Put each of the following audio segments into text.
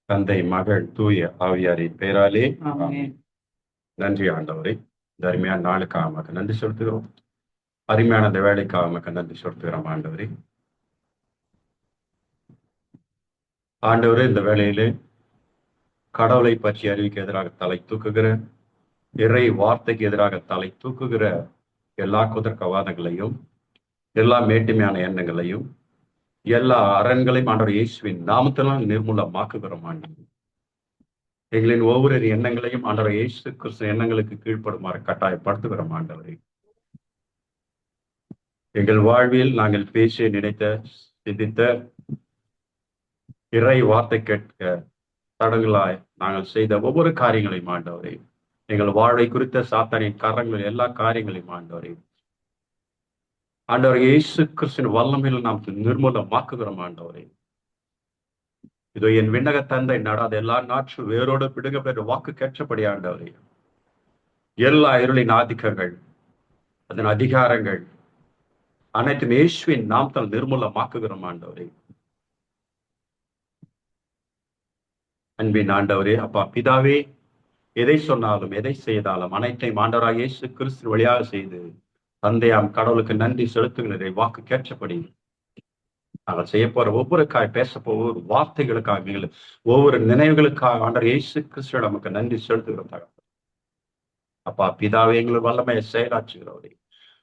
தந்தை, மகள், தூய ஆவியாரின் பெயராலே ஆமென். நன்றி ஆண்டவரே. இந்த அருமையான நாளுக்காக உமக்கு நன்றி செலுத்துகிறோம். அருமையான இந்த வேலைக்காக உமக்கு நன்றி செலுத்துகிறோம் ஆண்டவரே. ஆண்டவரே, இந்த வேளையிலே கடவுளை பற்றி அறிவிக்க எதிராக தலை தூக்குகிற, இறை வார்த்தைக்கு எதிராக தலை தூக்குகிற எல்லா குதர்க்கவாதங்களையும், எல்லா மேட்டுமையான எண்ணங்களையும், எல்லா அரண்களையும் ஆண்டவர் இயேசுவின் நாமத்தினால் நிர்மூலமாக்குகிறோம் ஆண்டவர். எங்களின் ஒவ்வொரு எண்ணங்களையும் ஆண்டவர் இயேசு கிறிஸ்து எண்ணங்களுக்கு கீழ்ப்படுமாறு கட்டாயப்படுத்துகிறோம் ஆண்டவரே. எங்கள் வாழ்வில் நாங்கள் பேச நினைத்த, சிந்தித்த, இறை வார்த்தை கேட்க தடங்களாய் நாங்கள் செய்த ஒவ்வொரு காரியங்களையும் ஆண்டவரே, எங்கள் வாழ்வை குறித்த சாத்தானின் காரணங்கள் எல்லா காரியங்களையும் ஆண்டவரே, ஆண்டவர் இயேசு கிறிஸ்துவின் வல்லமையில் நாம் நிர்மூலமாக்குகிறோம் ஆண்டவரே. இதோ என் விண்ணக தந்தை நடாத எல்லா நாற்று வேரோடு பிடுங்க பெற்ற வாக்கு கேட்டபடி ஆண்டவரே, எல்லா இருளின் ஆதிக்கங்கள், அதன் அதிகாரங்கள் அனைத்தும் இயேசுவின் நாமத்தால் நிர்மூலமாக்குகிறோம் ஆண்டவரே. அன்பின் ஆண்டவரே, அப்பா பிதாவே, எதை சொன்னாலும் எதை செய்தாலும் அனைத்தையும் ஆண்டவராக இயேசு கிறிஸ்து வழியாக செய்து தந்தையாம் கடவுளுக்கு நன்றி செலுத்துகிறதை வாக்கு கேட்டபடி நாங்கள் செய்ய போற ஒவ்வொரு பேச ஒவ்வொரு வார்த்தைகளுக்காக நீங்கள் ஒவ்வொரு நினைவுகளுக்காக ஆண்டவர் இயேசு கிறிஸ்து நமக்கு நன்றி செலுத்துகிறோம். அப்பா பிதாவே, எங்கள் வல்லமையை செயலாற்றுகிறவரே,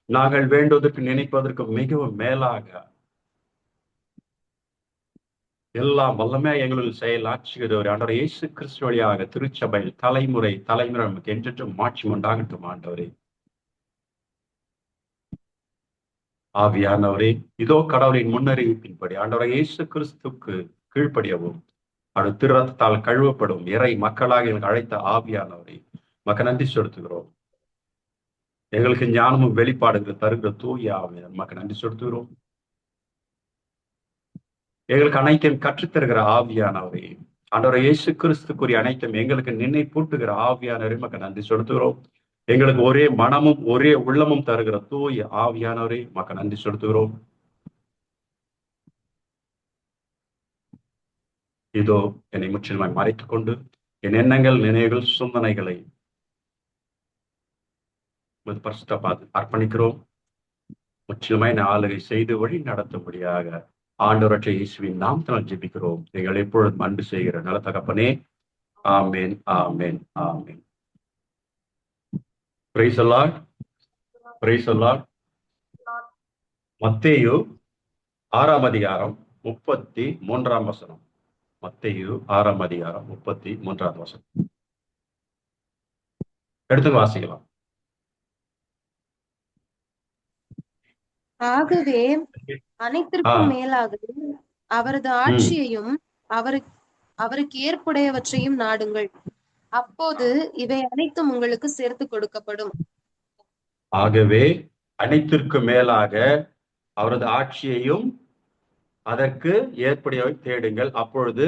நாங்கள் வேண்டுவதற்கு நினைப்பதற்கு மிகவும் மேலாக எல்லாம் வல்லமே எங்களில் செயலாற்றுகிறவர் ஆண்டவர் இயேசு கிறிஸ்து வழியாக திருச்சபையில் தலைமுறை நமக்கு என்றென்றும் மாட்சி உண்டாகட்டும் ஆண்டவரே. ஆவியானவரே, இதோ கடவுளின் முன்னறிவிப்பின்படி ஆண்டவர் இயேசு கிறிஸ்துக்கு கீழ்ப்படியவும் அவர் திரு ரத்தத்தால் கழுவப்படும் இறை மக்களாக எங்களுக்கு அழைத்த ஆவியானவரை மக்க நன்றி செலுத்துகிறோம். எங்களுக்கு ஞானமும் வெளிப்பாடுகள் தருகிற தூய ஆவியார் மக்க நன்றி செலுத்துகிறோம். எங்களுக்கு அனைத்தையும் கற்றுத்தருகிற ஆவியானவரே, ஆண்டவரை இயேசு கிறிஸ்துக்குரிய அனைத்தும் எங்களுக்கு நினை பூட்டுகிற ஆவியானவரை மக்க நன்றி செலுத்துகிறோம். எங்களுக்கு ஒரே மனமும் ஒரே உள்ளமும் தருகிற தூய ஆவியானவரை மக்க நன்றி செலுத்துகிறோம். இதோ என்னை முற்றிலுமாய் மறைத்துக் கொண்டு என் எண்ணங்கள், நினைவுகள், சிந்தனைகளை அர்ப்பணிக்கிறோம். முற்றிலுமாய் ஆளுகை செய்து வழி நடத்தும்படியாக ஆண்டவரற்ற இயேசுவின் நாமத்தினால் ஜெபிக்கிறோம். எங்கள் எப்பொழுதும் அன்பு செய்கிற நல்ல தகப்பனே. ஆமென், ஆமென், ஆமென். Praise the lord, praise the lord. மத்தேயு 6ஆம் அதிகாரம் 33ஆம் வசனம். மத்தேயு 6ஆம் அதிகாரம் 33ஆம் வசனம் எடுத்து வாசிக்கலாம். ஆகவே அனைத்திற்கும் மேலாக அவரது ஆட்சியையும் அவருக்கு ஏற்புடையவற்றையும் நாடுங்கள், அப்போது இவை அனைத்தும் உங்களுக்கு சேர்த்து கொடுக்கப்படும். ஆகவே அனைத்திற்கு மேலாக அவரது ஆட்சியையும் அதற்கு ஏற்புடையவை தேடுங்கள், அப்பொழுது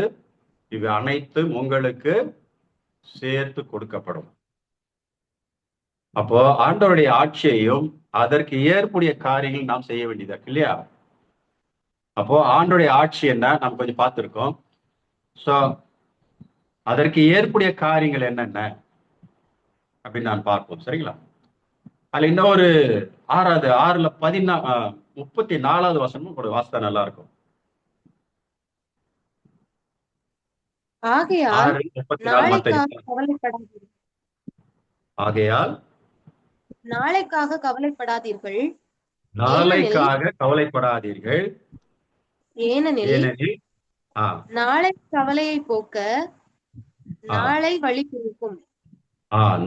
இவை அனைத்தும் உங்களுக்கு சேர்த்து கொடுக்கப்படும். அப்போ ஆண்டவருடைய ஆட்சியையும் அதற்கு ஏற்புடைய காரியங்கள் நாம் செய்ய வேண்டியதா இல்லையா? அப்போ ஆண்டவருடைய ஆட்சி என்ன நாம் கொஞ்சம் பார்த்திருக்கோம். சோ அதற்கு ஏற்புடைய காரியங்கள் என்னென்ன அப்படின்னு நான் பார்ப்போம். சரிங்களா? அதுல இன்னொரு 6ல 34வது வசனமும் ஒரு வாசித்தா நல்லா இருக்கும். ஆகையால் நாளைக்காக கவலைப்படாதீர்கள், ஏனெனில் நாளை கவலையை போக்க நாளை வழி பிறக்கும்.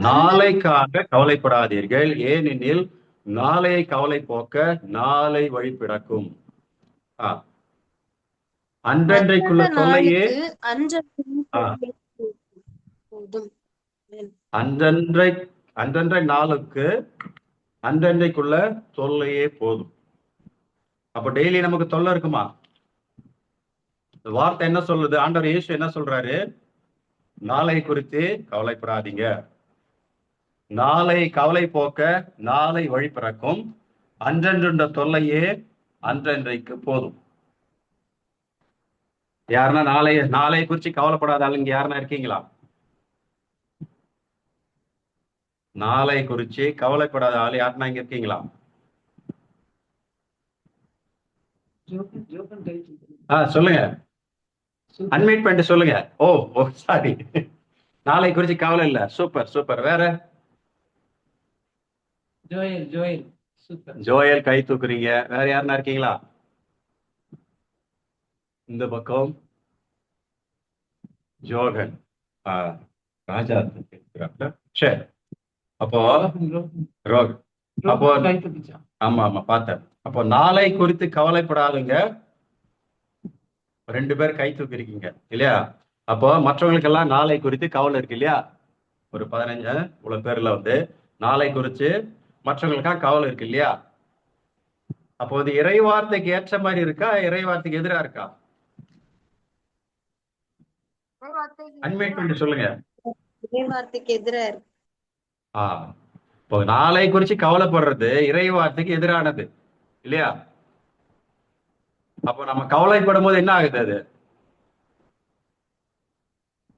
நாளைக்காக கவலைப்படாதீர்கள், ஏனெனில் நாளையை கவலை போக்க நாளை வழி பிறக்கும். அன்றன்றைக்குள்ள தொல்லையே அன்றன்றை நாளுக்கு அன்றன்றைக்குள்ள தொல்லையே போதும். அப்ப டெய்லி நமக்கு தொல்லை இருக்குமா? வார்த்தை என்ன சொல்லுது? ஆண்டவர் இயேசு என்ன சொல்றாரு? நாளை குறித்து கவலைப்படாதீங்க, நாளை கவலை போக்க நாளை வழி பிறக்கும், அன்றன்ற தொல்லையே அன்றன்றைக்கு போதும். யாருன்னா நாளை குறிச்சு கவலைப்படாத ஆளுங்க யாருன்னா இருக்கீங்களா? நாளை குறிச்சு கவலைப்படாத ஆள் யாருன்னா இங்க இருக்கீங்களா? சொல்லுங்க, அன்மியூட் பண்ணிட்டு சொல்லுங்க. ஓ ஓ சாரி, நாளை குறிச்சு கவலை இல்ல. Super super. வேற? Joel super. ஜோயல் கை தூக்குறீங்க. வேற யாருன்னா இருக்கீங்களா? இந்த பக்கம் ஜோகன், ராஜா இருக்கிறாப்ல. சரி, அப்போ ரோகன், அப்போ ஆமா ஆமா பார்த்தேன். அப்போ நாளை குறித்து கவலைப்படாதுங்க. 2 பேர் கை தூக்கிருக்கீங்க இல்லையா? அப்போ மற்றவங்களுக்கு எல்லாம் நாளை குறித்து கவலை இருக்கு இல்லையா? ஒரு 15 இவ்வளவு பேர்ல வந்து நாளை குறித்து மற்றவங்களுக்கா கவலை இருக்கு இல்லையா? அப்போ இது இறை வார்த்தைக்கு ஏற்ற மாதிரி இருக்கா, இறை வார்த்தைக்கு எதிரா இருக்கா? அன்மியூட் பண்ணி சொல்லுங்க. இறை வார்த்தைக்கு எதிரா இருக்கு. இப்போ நாளை குறிச்சு கவலைப்படுறது இறை வார்த்தைக்கு எதிரானது இல்லையா? அப்போ நம்ம கவலைப்படும் போது என்ன ஆகுது? அது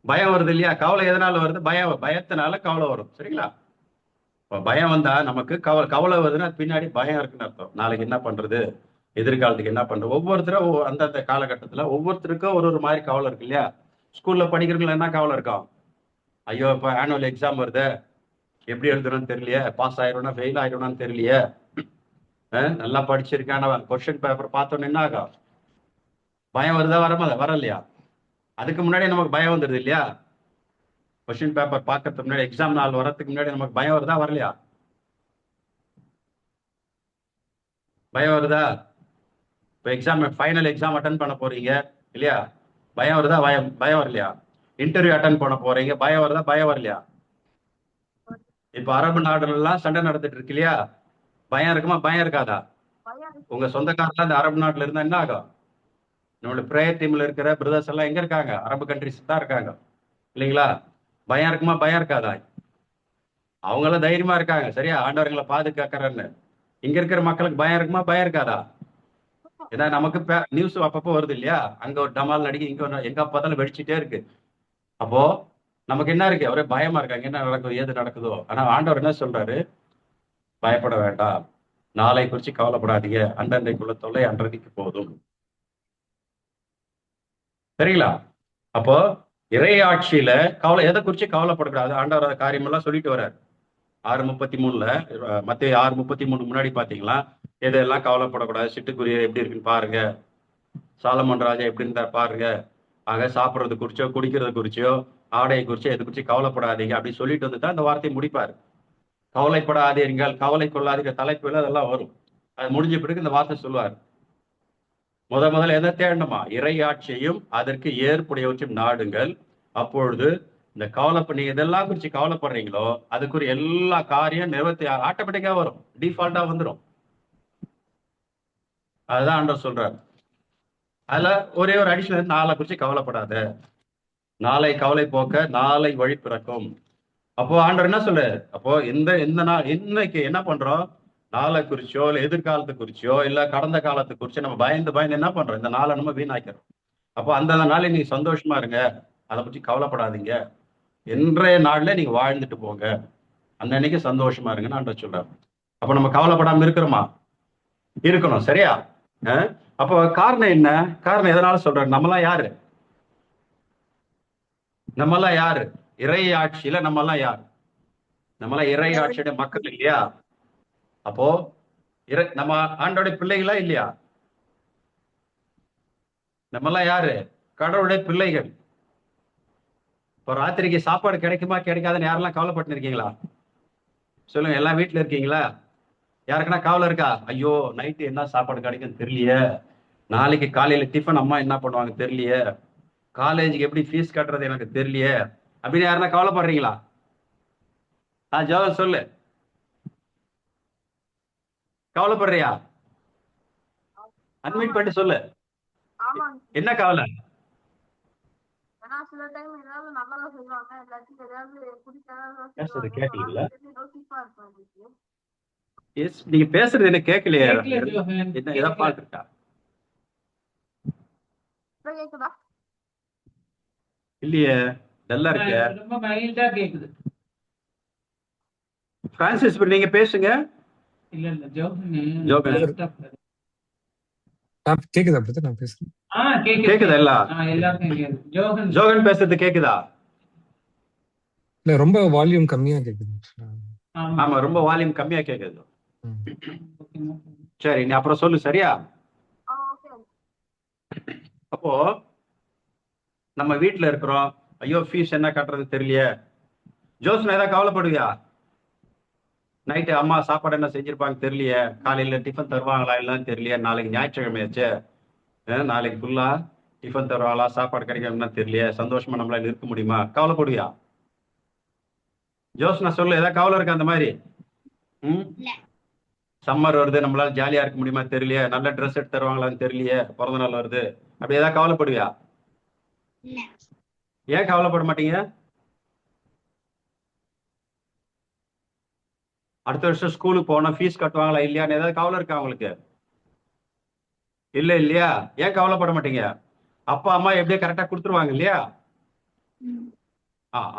பயம் வருது இல்லையா? கவலை எதனால வருது? பயத்தினால கவலை வரும். சரிங்களா? இப்போ பயம் வந்தா நமக்கு கவலை வருதுன்னா பின்னாடி பயம் இருக்குன்னு அர்த்தம். நாளைக்கு என்ன பண்றது, எதிர்காலத்துக்கு என்ன பண்றது, ஒவ்வொருத்தரும் அந்தந்த காலகட்டத்துல ஒவ்வொருத்தருக்கும் ஒரு மாதிரி கவலை இருக்கு இல்லையா? ஸ்கூல்ல படிக்கிறவங்களுக்கு என்ன கவலை இருக்கும்? ஐயோ இப்ப ஆனுவல் எக்ஸாம் வருது, எப்படி எழுதுறோம்னு தெரியலையே, பாஸ் ஆயிடும்னா ஃபெயில் ஆயிடும்னு தெரியலையே, நல்லா படிச்சிருக்கான கொஸ்டின் பேப்பர் பார்த்தோன்னு என்ன ஆகும்? பயம் வருதா? வரலையா? அதுக்கு முன்னாடி நமக்கு பயம் வந்துடுது இல்லையா? கொஸ்டின் பேப்பர் பார்க்கறதுக்கு முன்னாடி, எக்ஸாம் நாள் வரதுக்கு முன்னாடி நமக்கு பயம் வருதா வரலையா? பயம் வருதா? இப்போ ஃபைனல் எக்ஸாம் அட்டன் பண்ண போறீங்க இல்லையா? பயம் வருதா? பயம் வரலையா? இன்டர்வியூ அட்டன் பண்ண போறீங்க, பயம் வருதா பயம் வரலையா? இப்ப அரபு நாடுல எல்லாம் சண்டை நடந்துட்டு இருக்கு இல்லையா? பயம் இருக்குமா பயம் இருக்காதா? உங்க சொந்தக்காரலாம் இந்த அரபு நாட்டுல இருந்தா என்ன ஆகும்? நம்மளோட பிரேயர் டீம்ல இருக்கிற பிரதர்ஸ் எல்லாம் எங்க இருக்காங்க? அரபு கண்ட்ரிஸ் தான் இருக்காங்க இல்லைங்களா? பயம் இருக்குமா பயம் இருக்காதா? அவங்களாம் தைரியமா இருக்காங்க சரியா, ஆண்டவர்களை பாதுகாக்கிறன்னு. இங்க இருக்கிற மக்களுக்கு பயம் இருக்குமா பயம் இருக்காதா? ஏன்னா நமக்கு நியூஸ் அப்பப்போ வருது இல்லையா? அங்க ஒரு டமால் நடிகை, இங்க எங்க பார்த்தாலும் வெடிச்சுட்டே இருக்கு. அப்போ நமக்கு என்ன இருக்கு? ஒரே பயமா இருக்காங்க, என்ன நடக்குதோ ஏது நடக்குதோ. ஆனா ஆண்டவர் என்ன சொல்றாரு? பயப்பட வேண்டாம், நாளை குறிச்சு கவலைப்படாதீங்க, அன்றன்றைக்குள்ள தொல்லை அன்றன்றைக்கு போதும். சரிங்களா? அப்போ இறையாட்சியில எதை குறிச்சு கவலைப்படக்கூடாது? ஆண்டவர் காரியம் எல்லாம் சொல்லிட்டு வர்றாரு. 6:33 மத்திய 6:33 முன்னாடி பாத்தீங்களா? எதெல்லாம் கவலைப்படக்கூடாது, சிட்டுக்குருவி எப்படி இருக்குன்னு பாருங்க, சாலமன் ராஜா எப்படி இருந்தா பாருங்க, ஆக சாப்பிட்றது குறிச்சோ குடிக்கிறது குறிச்சோ ஆடையை குறிச்சோ எது குறிச்சு கவலைப்படாதீங்க அப்படின்னு சொல்லிட்டு வந்து தான் அந்த வார்த்தையை முடிப்பாரு. கவலைப்படாதீர்கள், கவலை கொள்ளாதீங்க தலைப்புல அதெல்லாம் வரும். அது முடிஞ்ச பிறகு இந்த வார்த்தை சொல்லுவார். முதல்ல எதை தேடணுமா? இறையாட்சியும் அதற்கு ஏற்புடையவற்றையும் நாடுங்கள், அப்பொழுது இந்த நீங்க இதெல்லாம் குறிச்சு கவலைப்படுறீங்களோ அதுக்குரிய எல்லா காரியம் நிறைவேற்றி ஆட்டோமேட்டிக்கா வரும், டிஃபால்ட்டா வந்துடும். அதுதான் ஆண்டவர் சொல்றாரு. அதுல ஒரே ஒரு அடிஷனல், நாளை குறிச்சு கவலைப்படாத, நாளை கவலை போக்க நாளை வழி பிறக்கும். அப்போ ஆண்டவர் என்ன சொல்றாரு? அப்போ இந்த நாள் இன்னைக்கு என்ன பண்றோம்? நாளை குறிச்சோ இல்ல எதிர்காலத்தை குறிச்சோ இல்ல கடந்த காலத்தை குறிச்சோ நம்ம பயந்து என்ன பண்றோம்? இந்த நாளை நம்ம வீணாக்கிறோம். அப்போ அந்த நாளை நீங்க சந்தோஷமா இருங்க, அதை பற்றி கவலைப்படாதீங்க, இன்றைய நாள்ல நீங்க வாழ்ந்துட்டு போங்க, அந்த அன்னைக்கு சந்தோஷமா இருங்கன்னு ஆண்டவர் சொல்றாரு. அப்ப நம்ம கவலைப்படாம இருக்கிறோமா? இருக்கணும் சரியா? அப்போ காரணம் என்ன? காரணம் எதனால சொல்றாரு? நம்மளாம் யாரு? நம்மெல்லாம் யாரு? இறை ஆட்சியில நம்மெல்லாம் யாரு? நம்மளாம் இறை ஆட்சியோட மக்கள் இல்லையா? அப்போ நம்ம ஆண்டோடைய பிள்ளைகளா இல்லையா? நம்மெல்லாம் யாரு? கடவுளுடைய பிள்ளைகள். இப்போ ராத்திரிக்கு சாப்பாடு கிடைக்குமா கிடைக்காதுன்னு யாரெல்லாம் கவலைப்பட்டு இருக்கீங்களா? சொல்லுங்க, எல்லாம் வீட்டுல இருக்கீங்களா? யாருக்குன்னா கவலை இருக்கா? ஐயோ நைட்டு என்ன சாப்பாடு கிடைக்கும் தெரியலையே, நாளைக்கு காலையில டிஃபன் அம்மா என்ன பண்ணுவாங்க தெரியலையே, காலேஜுக்கு எப்படி ஃபீஸ் கட்டுறது எனக்கு தெரியலையே அப்படின்னு யாருன்னா கவலைப்படுறீங்களா? ஜோதர் சொல்லு, கவலைப்படுறியா? அட்மிட் பண்ணி சொல்லு, என்ன கவலை? நீங்க பேசுறது என்ன கேட்கலையா? என்ன ஏதாவது பாட்டு இருக்கா? இல்லையே, டல்லா இருக்க. ரொம்ப மைல்டா கேக்குது. பிரான்சிஸ் நீங்க பேசுங்க. இல்ல இல்ல ஜோகன் ஜோகன். லேப்டாப்ல. கேக்குதா பிரதர் நான் பேசுறேன்? கேக்குதா எல்லாம்? எல்லாருக்கும் கேக்குது. ஜோகன் ஜோகன் பேசுறது கேக்குதா? இல்ல ரொம்ப வால்யூம் கம்மியா கேக்குது. ஆமா, ரொம்ப வால்யூம் கம்மியா கேக்குது. ம். சரி, நீ அப்புறம் சொல்லு. சரியா? அப்போ நம்ம வீட்டுல இருக்கிறோம், ஐயோ ஃபீஸ் என்ன கட்டுறது தெரியலையே. ஜோசன் ஏதாவது கவலைப்படுவியா? நைட்டு அம்மா சாப்பாடு என்ன செஞ்சிருப்பாங்க தெரியலையே, காலையில டிஃபன் தருவாங்களா இல்லன்னு தெரியலையே, நாளைக்கு ஞாயிற்றுக்கிழமையாச்சே, நாளைக்கு ஃபுல்லா டிஃபன் தருவாங்களா, சாப்பாடு கிடைக்கணும்னா தெரியலையே, சந்தோஷமா நம்மளால இருக்க முடியுமா? கவலைப்படுவியா? ஜோசனா சொல்லு, ஏதாவது கவலை இருக்கா அந்த மாதிரி? சம்மர் வருது, நம்மளால ஜாலியா இருக்க முடியுமா தெரியலையே, நல்ல ட்ரெஸ் எடுத்து தருவாங்களான்னு தெரியலையே, பிறந்த நாள் வருது, அப்படி ஏதாவது கவலைப்படுவியா? ஏன் கவலைப்பட மாட்டீங்க? அடுத்த வருஷம் ஸ்கூலுக்கு போனா ஃபீஸ் கட்டுவாங்களா இல்லையான்னு ஏதாவது கவலை இருக்கா உங்களுக்கு? இல்ல இல்லையா? ஏன் கவலைப்பட மாட்டீங்க? அப்பா அம்மா எப்படியே கரெக்டா கொடுத்துருவாங்க இல்லையா?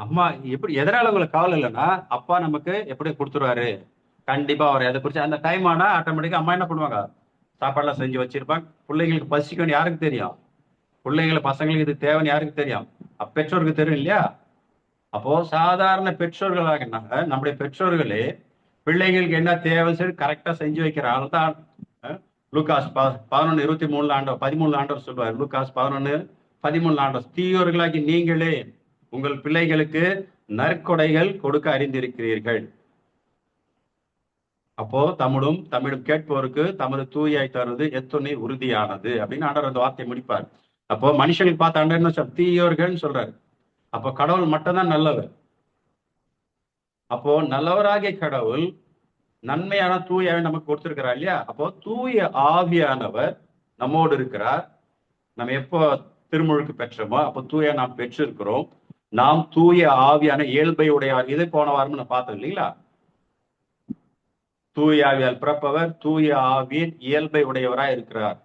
அம்மா எப்படி, எதனால உங்களுக்கு கவலை இல்லைன்னா, அப்பா நமக்கு எப்படி கொடுத்துருவாரு, கண்டிப்பா அவர் எதை குறிச்சு அந்த டைம் ஆனா ஆட்டோமேட்டிக்கா அம்மா என்ன பண்ணுவாங்க, சாப்பாடுலாம் செஞ்சு வச்சிருப்பாங்க. பிள்ளைங்களுக்கு பசிக்கணும் யாருக்கு தெரியும்? பிள்ளைங்களுக்கு பசங்களுக்கு இது தேவைன்னு யாருக்கு தெரியும்? பெற்றோருக்கு தெரியும் இல்லையா? அப்போ சாதாரண பெற்றோர்களாக நம்முடைய பெற்றோர்களே பிள்ளைங்களுக்கு என்ன தேவை சரி கரெக்டா செஞ்சு வைக்கிறாங்க தான். லூகாஸ் 11:23 13 ஆண்டவர் சொல்வார். லூகாஸ் 11:13 ஆண்டவர், தீயோர்களாகி நீங்களே உங்கள் பிள்ளைகளுக்கு நற்கொடைகள் கொடுக்க அறிந்திருக்கிறீர்கள். அப்போ தமிழும் கேட்போருக்கு தமது தூயாய் தருவது எத்துணை உறுதியானது அப்படின்னு ஆண்டவர் அந்த வார்த்தையை முடிப்பார். அப்போ மனுஷனுக்கு பார்த்த ஆண்டவர் என்ன சொல், தீயோர்கள் சொல்றாரு. அப்போ கடவுள் மட்டும்தான் நல்லவர். அப்போ நல்லவராகிய கடவுள் நன்மையான தூயாவை நமக்கு கொடுத்திருக்கிறார் இல்லையா? அப்போ தூய ஆவியானவர் நம்மோடு இருக்கிறார். நம்ம எப்போ திருமுழுக்கு பெற்றோமோ அப்போ தூய நாம் பெற்றிருக்கிறோம். நாம் தூய ஆவியான இயல்பை உடையவர். இது போன வாரம் நான் பார்த்தோம் இல்லைங்களா? தூய ஆவியால் பிறப்பவர் தூய ஆவியின் இயல்பை உடையவராய் இருக்கிறார்.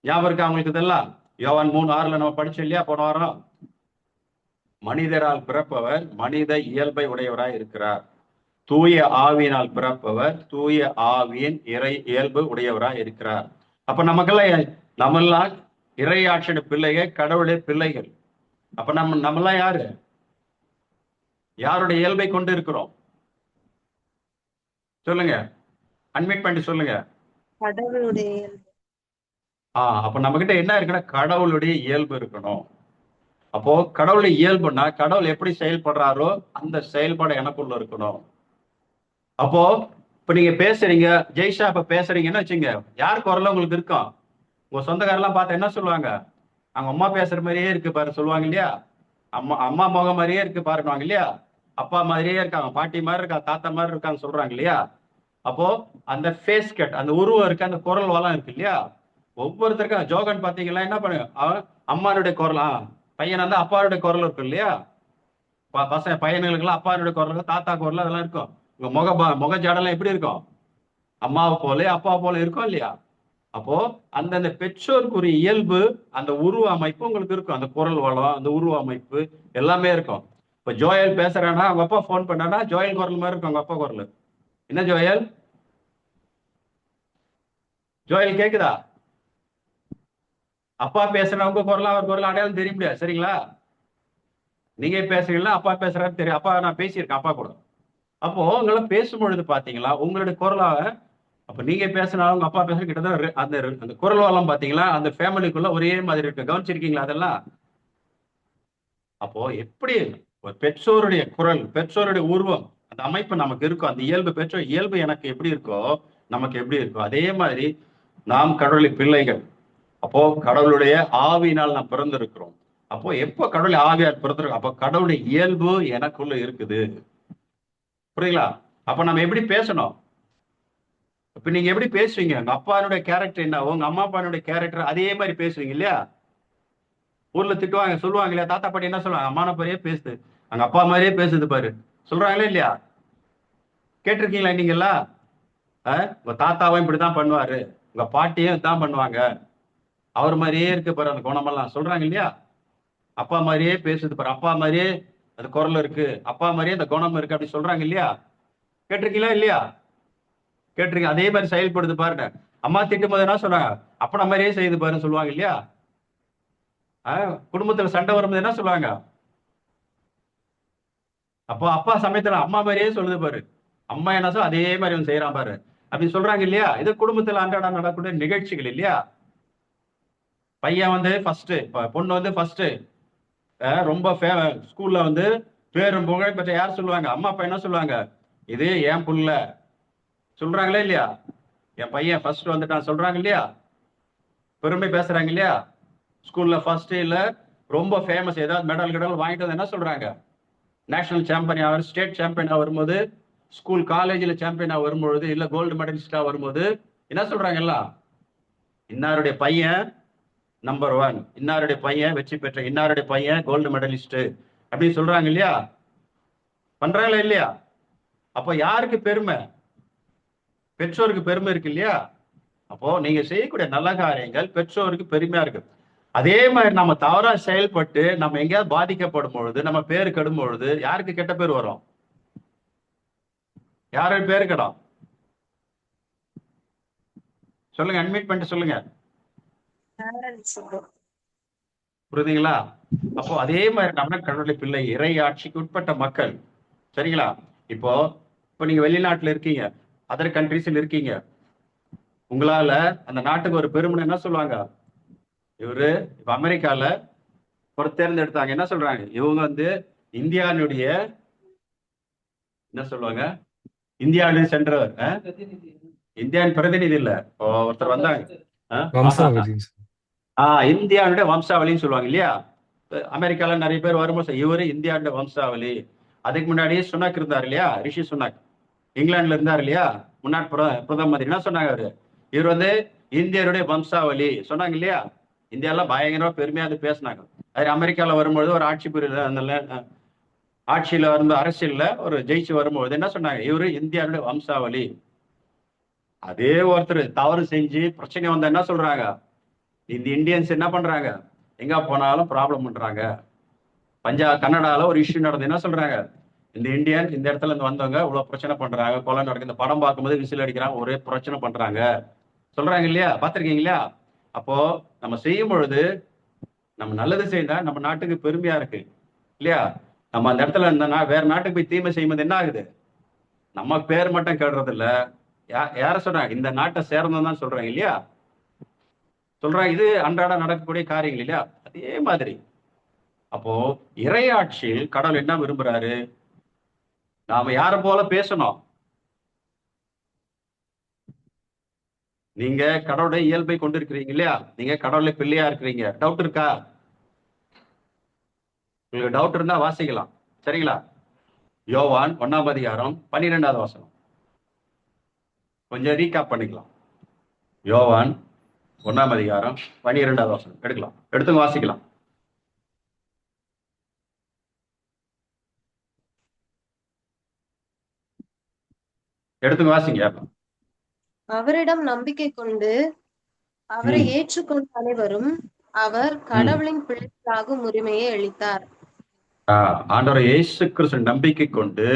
ஞாபகம் இருக்கா அவங்களுக்கு இதெல்லாம்? யோவான் 3:6 நம்ம படிச்சோம் இல்லையா போன வாரம்? மனிதரால் பிறப்பவர் மனித இயல்பை உடையவராய் இருக்கிறார். தூய ஆவியினால் பிறப்பவர் தூய ஆவியின் இயல்பு உடையவராய் இருக்கிறார். அப்ப நம்மெல்லாம் இறையாட்சியோட பிள்ளைகள், கடவுளுடைய பிள்ளைகள். அப்ப நம்மெல்லாம் யாரு, யாருடைய இயல்பை கொண்டு இருக்கிறோம்? சொல்லுங்க, அட்மிட் பண்ணி சொல்லுங்க. கடவுளுடைய அப்ப நம்ம கிட்ட என்ன இருக்குன்னா கடவுளுடைய இயல்பு இருக்கணும். அப்போ கடவுளுடைய இயல்புன்னா கடவுள் எப்படி செயல்படுறாரோ அந்த செயல்பாடு எனக்குள்ள இருக்கணும். அப்போ இப்ப நீங்க பேசுறீங்க, ஜெய்ஷா இப்ப பேசுறீங்கன்னு வச்சுங்க, யார் குரல உங்களுக்கு இருக்கும்? உங்க சொந்தக்காரெல்லாம் பார்த்தா என்ன சொல்லுவாங்க? அவங்க அம்மா பேசுற மாதிரியே இருக்கு பாரு சொல்லுவாங்க இல்லையா? அம்மா முகம் மாதிரியே இருக்கு பாருவாங்க இல்லையா? அப்பா மாதிரியே இருக்காங்க, பாட்டி மாதிரி இருக்காங்க, தாத்தா மாதிரி இருக்காங்க சொல்றாங்க இல்லையா? அப்போ அந்த ஃபேஸ் கட், அந்த உருவம் இருக்கு, அந்த குரல் வளம் இருக்கு இல்லையா? ஒவ்வொருத்தருக்கும் ஜோகன் பாத்தீங்களா என்ன பண்ணுங்க, அம்மானுடைய குரலா, பையனா இருந்தா அப்பாவுடைய குரல் இருக்கும் இல்லையா? பையன்களுக்கு எல்லாம் அப்பாவுடைய குரல், தாத்தா குரல் அதெல்லாம் இருக்கும். உங்க முக ஜாடெல்லாம் எப்படி இருக்கும்? அம்மாவை போல அப்பாவை போல இருக்கும் இல்லையா? அப்போ அந்தந்த பெற்றோருக்குரிய இயல்பு, அந்த உருவ அமைப்பு உங்களுக்கு இருக்கும். அந்த குரல் வளம், அந்த உருவ அமைப்பு எல்லாமே இருக்கும். இப்ப ஜோயல் பேசுறானா, அவங்க அப்பா போன் பண்ணானா ஜோயல் குரல் மாதிரி இருக்கும் அவங்க அப்பா குரல். என்ன ஜோயல்? ஜோயல் கேக்குதா? அப்பா பேசுறா உங்க குரல் அவர் குரல் அடையாளம் தெரிய முடியாது. சரிங்களா? நீங்க பேசுறீங்களா, அப்பா பேசுறாரு தெரியும். அப்பா நான் பேசியிருக்கேன் அப்பா கூட. அப்போ உங்களை பேசும்பொழுது பாத்தீங்களா உங்களுடைய குரலாக, அப்ப நீங்க பேசினாலும் உங்க அப்பா பேசுற கிட்டத்தட்ட அந்த குரல் வளம் பாத்தீங்களா அந்த ஃபேமிலிக்குள்ள ஒரே மாதிரி இருக்கு. கவனிச்சிருக்கீங்களா அதெல்லாம்? அப்போ எப்படி ஒரு பெற்றோருடைய குரல், பெற்றோருடைய உருவம், அந்த அமைப்பு நமக்கு இருக்கும். அந்த இயல்பு, பெற்றோர் இயல்பு எனக்கு எப்படி இருக்கோ நமக்கு எப்படி இருக்கோ அதே மாதிரி நாம் கடவுளின் பிள்ளைகள். அப்போ கடவுளுடைய ஆவியினால் நாம் பிறந்திருக்கிறோம். அப்போ எப்போ கடவுளை ஆவியால் பிறந்திருக்கோம் அப்போ கடவுளுடைய இயல்பு எனக்குள்ள இருக்குது. புரியுங்களா? அப்ப நம்ம எப்படி பேசணும்? இப்ப நீங்க எப்படி பேசுவீங்க? உங்க அப்பானுடைய கேரக்டர் என்ன, உங்க அம்மா அப்பானுடைய கேரக்டர் அதே மாதிரி பேசுவீங்க இல்லையா? ஊர்ல திட்டுவாங்க, சொல்லுவாங்க இல்லையா, தாத்தா பாட்டி என்ன சொல்லுவாங்க, அம்மான மாதிரியே பேசுது, அங்க அப்பா மாதிரியே பேசுது பாரு சொல்றாங்களே இல்லையா? கேட்டிருக்கீங்களா நீங்களா? உங்க தாத்தாவும் இப்படிதான் பண்ணுவாரு, உங்க பாட்டியும் இதான் பண்ணுவாங்க, அவர் மாதிரியே இருக்கு பாரு அந்த குணமெல்லாம் சொல்றாங்க இல்லையா? அப்பா மாதிரியே பேசுது பாரு, அப்பா மாதிரியே அது குரல் இருக்கு, அப்பா மாதிரியே அந்த குணம் இருக்கு அப்படி சொல்றாங்க இல்லையா? கேட்டிருக்கீங்களா இல்லையா? கேட்டிருக்கீங்க. அதே மாதிரி செயல்படுது பாருங்க. அம்மா திட்டும் போது என்ன சொன்னாங்க? அப்பா மாதிரியே செய்து பாருன்னு சொல்லுவாங்க இல்லையா? குடும்பத்துல சண்டை வரும்போது என்ன சொல்லுவாங்க? அப்போ அப்பா சமயத்துல அம்மா மாதிரியே சொல்லுது பாரு, அம்மா என்ன சொல்ல அதே மாதிரி அவன் செய்யறான் பாரு அப்படி சொல்றாங்க இல்லையா? இது குடும்பத்துல அன்றாடம் நடக்கக்கூடிய நிகழ்ச்சிகள் இல்லையா? பையன் வந்து ஃபர்ஸ்ட், பொண்ணு வந்து ஃபர்ஸ்ட், ரொம்ப ஸ்கூல்ல வந்து பேரும் புகழ் பெற்ற யார் சொல்லுவாங்க? அம்மா அப்பா என்ன சொல்லுவாங்க? இது என் புள்ள சொல்றாங்களே இல்லையா? என் பையன் ஃபர்ஸ்ட் வந்துட்டான் சொல்றாங்க இல்லையா? பெருமை பேசுறாங்க இல்லையா? ஸ்கூல்ல ஃபர்ஸ்ட் இல்ல ரொம்ப ஃபேமஸ், ஏதாவது மெடல் கிடல் வாங்கிட்டு வந்து என்ன சொல்றாங்க? நேஷனல் சாம்பியன் ஆவர், ஸ்டேட் சாம்பியனா வரும்போது, ஸ்கூல் காலேஜில் சாம்பியனா வரும்பொழுது, இல்ல கோல்டு மெடலிஸ்டா வரும்போது என்ன சொல்றாங்க எல்லாம்? இன்னாருடைய பையன் நம்பர் 1, இன்னாருடைய பையன் வெற்றி பெற்ற, இன்னாருடைய பையன் கோல்டு மெடலிஸ்ட் அப்படின்னு சொல்றாங்க இல்லையா? பண்றாங்களா இல்லையா? அப்போ யாருக்கு பெருமை? பெற்றோருக்கு பெருமை இருக்கு இல்லையா? அப்போ நீங்க செய்யக்கூடிய நல்ல காரியங்கள் பெற்றோருக்கு பெருமையா இருக்கு. அதே மாதிரி நம்ம தவறா செயல்பட்டு நம்ம எங்கேயாவது பாதிக்கப்படும் பொழுது, நம்ம பேரு கெடும் பொழுது யாருக்கு கெட்ட பேர் வரும்? யாருக்கு பேரு கெடும்? சொல்லுங்க, அட்மிட் பண்ணிட்டு சொல்லுங்க. parents க்கு. புரியுதுங்களா? அப்போ அதே மாதிரி நம்ம கடவுளை பிள்ளை, இறை ஆட்சிக்கு உட்பட்ட மக்கள். சரிங்களா? இப்போ இப்போ நீங்க வெளிநாட்டுல இருக்கீங்க, அதர் கண்ட்ரீஸ்ல இருக்கீங்க, உங்களால அந்த நாட்டுக்கு ஒரு பெருமை என்ன சொல்லுவாங்க? இவரு இப்ப அமெரிக்கால ஒரு தேர்ந்தெடுத்தாங்க, என்ன சொல்றாங்க? இவங்க வந்து இந்தியாவுடைய என்ன சொல்லுவாங்க? இந்தியாவுடைய சென்றவர், பிரதிநிதி. இந்தியாவின் பிரதிநிதி இல்ல, இப்போ ஒருத்தர் வந்தாங்க. வம்சாவளி. இந்தியாவுடைய வம்சாவளின்னு சொல்லுவாங்க இல்லையா? அமெரிக்கால நிறைய பேர் வரும்போது இவரு இந்தியாவுடைய வம்சாவளி. அதுக்கு முன்னாடியே சுனாக் இருந்தார் இல்லையா? ரிஷி சுனாக் இங்கிலாந்துல இருந்தார் இல்லையா? முன்னாள் பிரதம மந்திரி என்ன சொன்னாங்க? அவரு இவர் வந்து இந்தியருடைய வம்சாவளி சொன்னாங்க இல்லையா? இந்தியால பயங்கரமா பெருமையா அது பேசினாங்க. அது அமெரிக்கால வரும்பொழுது ஒரு ஆட்சி புரியல, அந்த ஆட்சியில வந்து அரசியல்ல ஒரு ஜெயிச்சு வரும்போது என்ன சொன்னாங்க? இவரு இந்தியாவுடைய வம்சாவளி. அதே ஒருத்தர் தவறு செஞ்சு பிரச்சனை வந்தா என்ன சொல்றாங்க? இந்த இந்தியன்ஸ் என்ன பண்றாங்க? எங்க போனாலும் ப்ராப்ளம் பண்றாங்க. கனடால ஒரு இஷ்யூ நடந்து என்ன சொல்றாங்க? இந்த இந்தியன் இந்த இடத்துல இருந்து வந்தவங்க இவ்வளவு பிரச்சனை பண்றாங்க, கொலை நடக்குது, இந்த படம் பார்க்கும்போது விசில் அடிக்கிறாங்க, ஒரே பிரச்சனை பண்றாங்க சொல்றாங்க இல்லையா? பார்த்திருக்கீங்க இல்லையா? அப்போ நம்ம செய்யும் பொழுது நம்ம நல்லது செய்தா நம்ம நாட்டுக்கு பெருமையா இருக்கு இல்லையா? நம்ம அந்த இடத்துல இந்த வேற நாட்டுக்கு போய் தீமை செய்யும்போது என்ன ஆகுது? நம்ம பேர் மட்டும் கேடுறது இல்ல, யார சொல்றாங்க? இந்த நாட்டை சேர்ந்ததான் சொல்றாங்க இல்லையா? சொல்றாங்க. இது அன்றாட நடக்கக்கூடிய காரியங்கள் இல்லையா? அதே மாதிரி அப்போ இறையாட்சியில் கடவுள் என்ன விரும்புறாரு? நாம யாரை போல பேசணும்? நீங்க கடவுளுடைய இயல்பை கொண்டிருக்கிறீங்க இல்லையா? நீங்க கடவுளை பிள்ளையா இருக்கிறீங்க. டவுட் இருக்கா? உங்களுக்கு டவுட் இருந்தா வாசிக்கலாம். சரிங்களா? யோவான் 1ஆம் அதிகாரம் 12வது வசனம். கொஞ்சம் ரீகாப் பண்ணிக்கலாம். யோவான் 1ஆம் அதிகாரம் 12வது வசனம் எடுக்கலாம், எடுத்து வாசிக்கலாம். எடுத்து வாசிங்க. அவரிடம் நம்பிக்கை கொண்டு அவரை ம், ஏற்றுக்கொண்ட அனைவரும் அவர் ம். கடவுளின் பிள்ளைகளாகும் உரிமையை அளித்தார். ஆண்டவர் இயேசு கிறிஸ்து நம்பிக்கை கொண்டு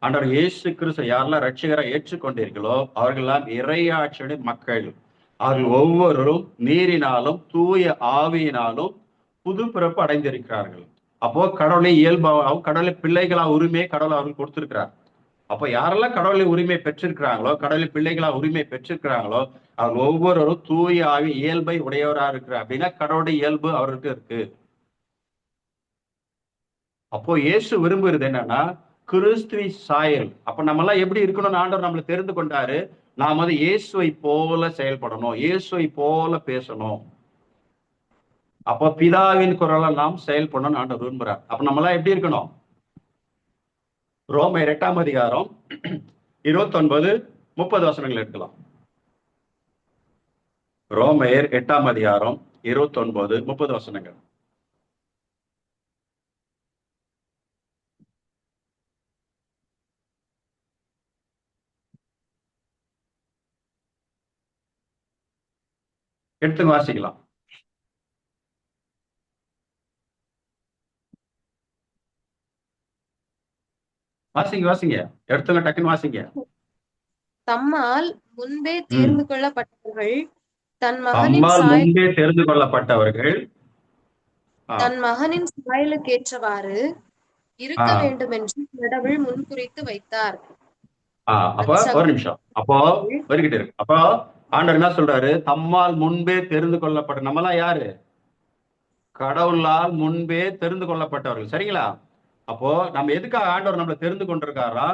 ஆண்டவர் இயேசு கிறிஸ்து யாரெல்லாம் ரட்சகரை ஏற்றுக்கொண்டீர்களோ அவர்களெல்லாம் இறையாட்சியுடைய மக்கள். அவர்கள் ஒவ்வொருவரும் நீரினாலும் தூய ஆவியினாலும் புது பிறப்பு அடைந்திருக்கிறார்கள். அப்போ கடவுளை இயல்பாகவும் கடவுளை பிள்ளைகளா உரிமையை கடவுள் அவர்கள் கொடுத்திருக்கிறார். அப்போ யாரெல்லாம் கடவுளை உரிமை பெற்றிருக்கிறாங்களோ, கடவுளை பிள்ளைகளா உரிமை பெற்றிருக்கிறாங்களோ, அவங்க ஒவ்வொருவரும் தூய ஆவி இயல்பை உடையவரா இருக்கிறார். அப்படின்னா கடவுளுடைய இயல்பு அவருக்கு இருக்கு. அப்போ இயேசு விரும்புறது என்னன்னா கிறிஸ்துவி சாயல். அப்ப நம்ம எல்லாம் எப்படி இருக்கணும்னு ஆண்டவர் நம்மளை தெரிந்து கொண்டாரு. நாம் வந்து இயேசுவை போல செயல்படணும், இயேசுவை போல பேசணும். அப்போ பிதாவின் குரலை நாம் செயல்படணும்னு ஆண்டவர் விரும்புறார். அப்ப நம்ம எல்லாம் எப்படி இருக்கணும்? ரோமர் 8ஆம் அதிகாரம் 29, 30 வசனங்கள் எடுக்கலாம். ரோமர் 8ஆம் அதிகாரம் 29, 30 வசனங்கள். எடுத்து வாசிக்கலாம். வாசிங்க வாசிங்க, எடுத்துங்க டக்குன்னு வாசிங்க. தம்மால் முன்பே ம். தேர்ந்து கொள்ளப்பட்டவர்கள் தன் மகனின் தம்மால் சாயல் முன்பே தெரிந்து கொள்ளப்பட்டவர்கள். ஆ, தன் மகனின் சாயலுக்கேற்றவாறு ஆ, இருக்க வேண்டும் என்று கடவுள் முன்குறித்து வைத்தார். அப்ப அது ஒரு நிமிஷம். அப்போ சகோதரர்கள் வருகிட்டு இருக்கு. அப்போ ஆண்டவர் என்ன சொல்றாரு? தம்மால் முன்பே தெரிந்து கொள்ளப்பட்ட நம்மலாம் யாரு? கடவுளால் முன்பே தெரிந்து கொள்ளப்பட்டவர்கள். சரிங்களா? அப்போ நம்ம எதுக்காக ஆண்டவர் நம்மளை தெரிந்து கொண்டிருக்காரா?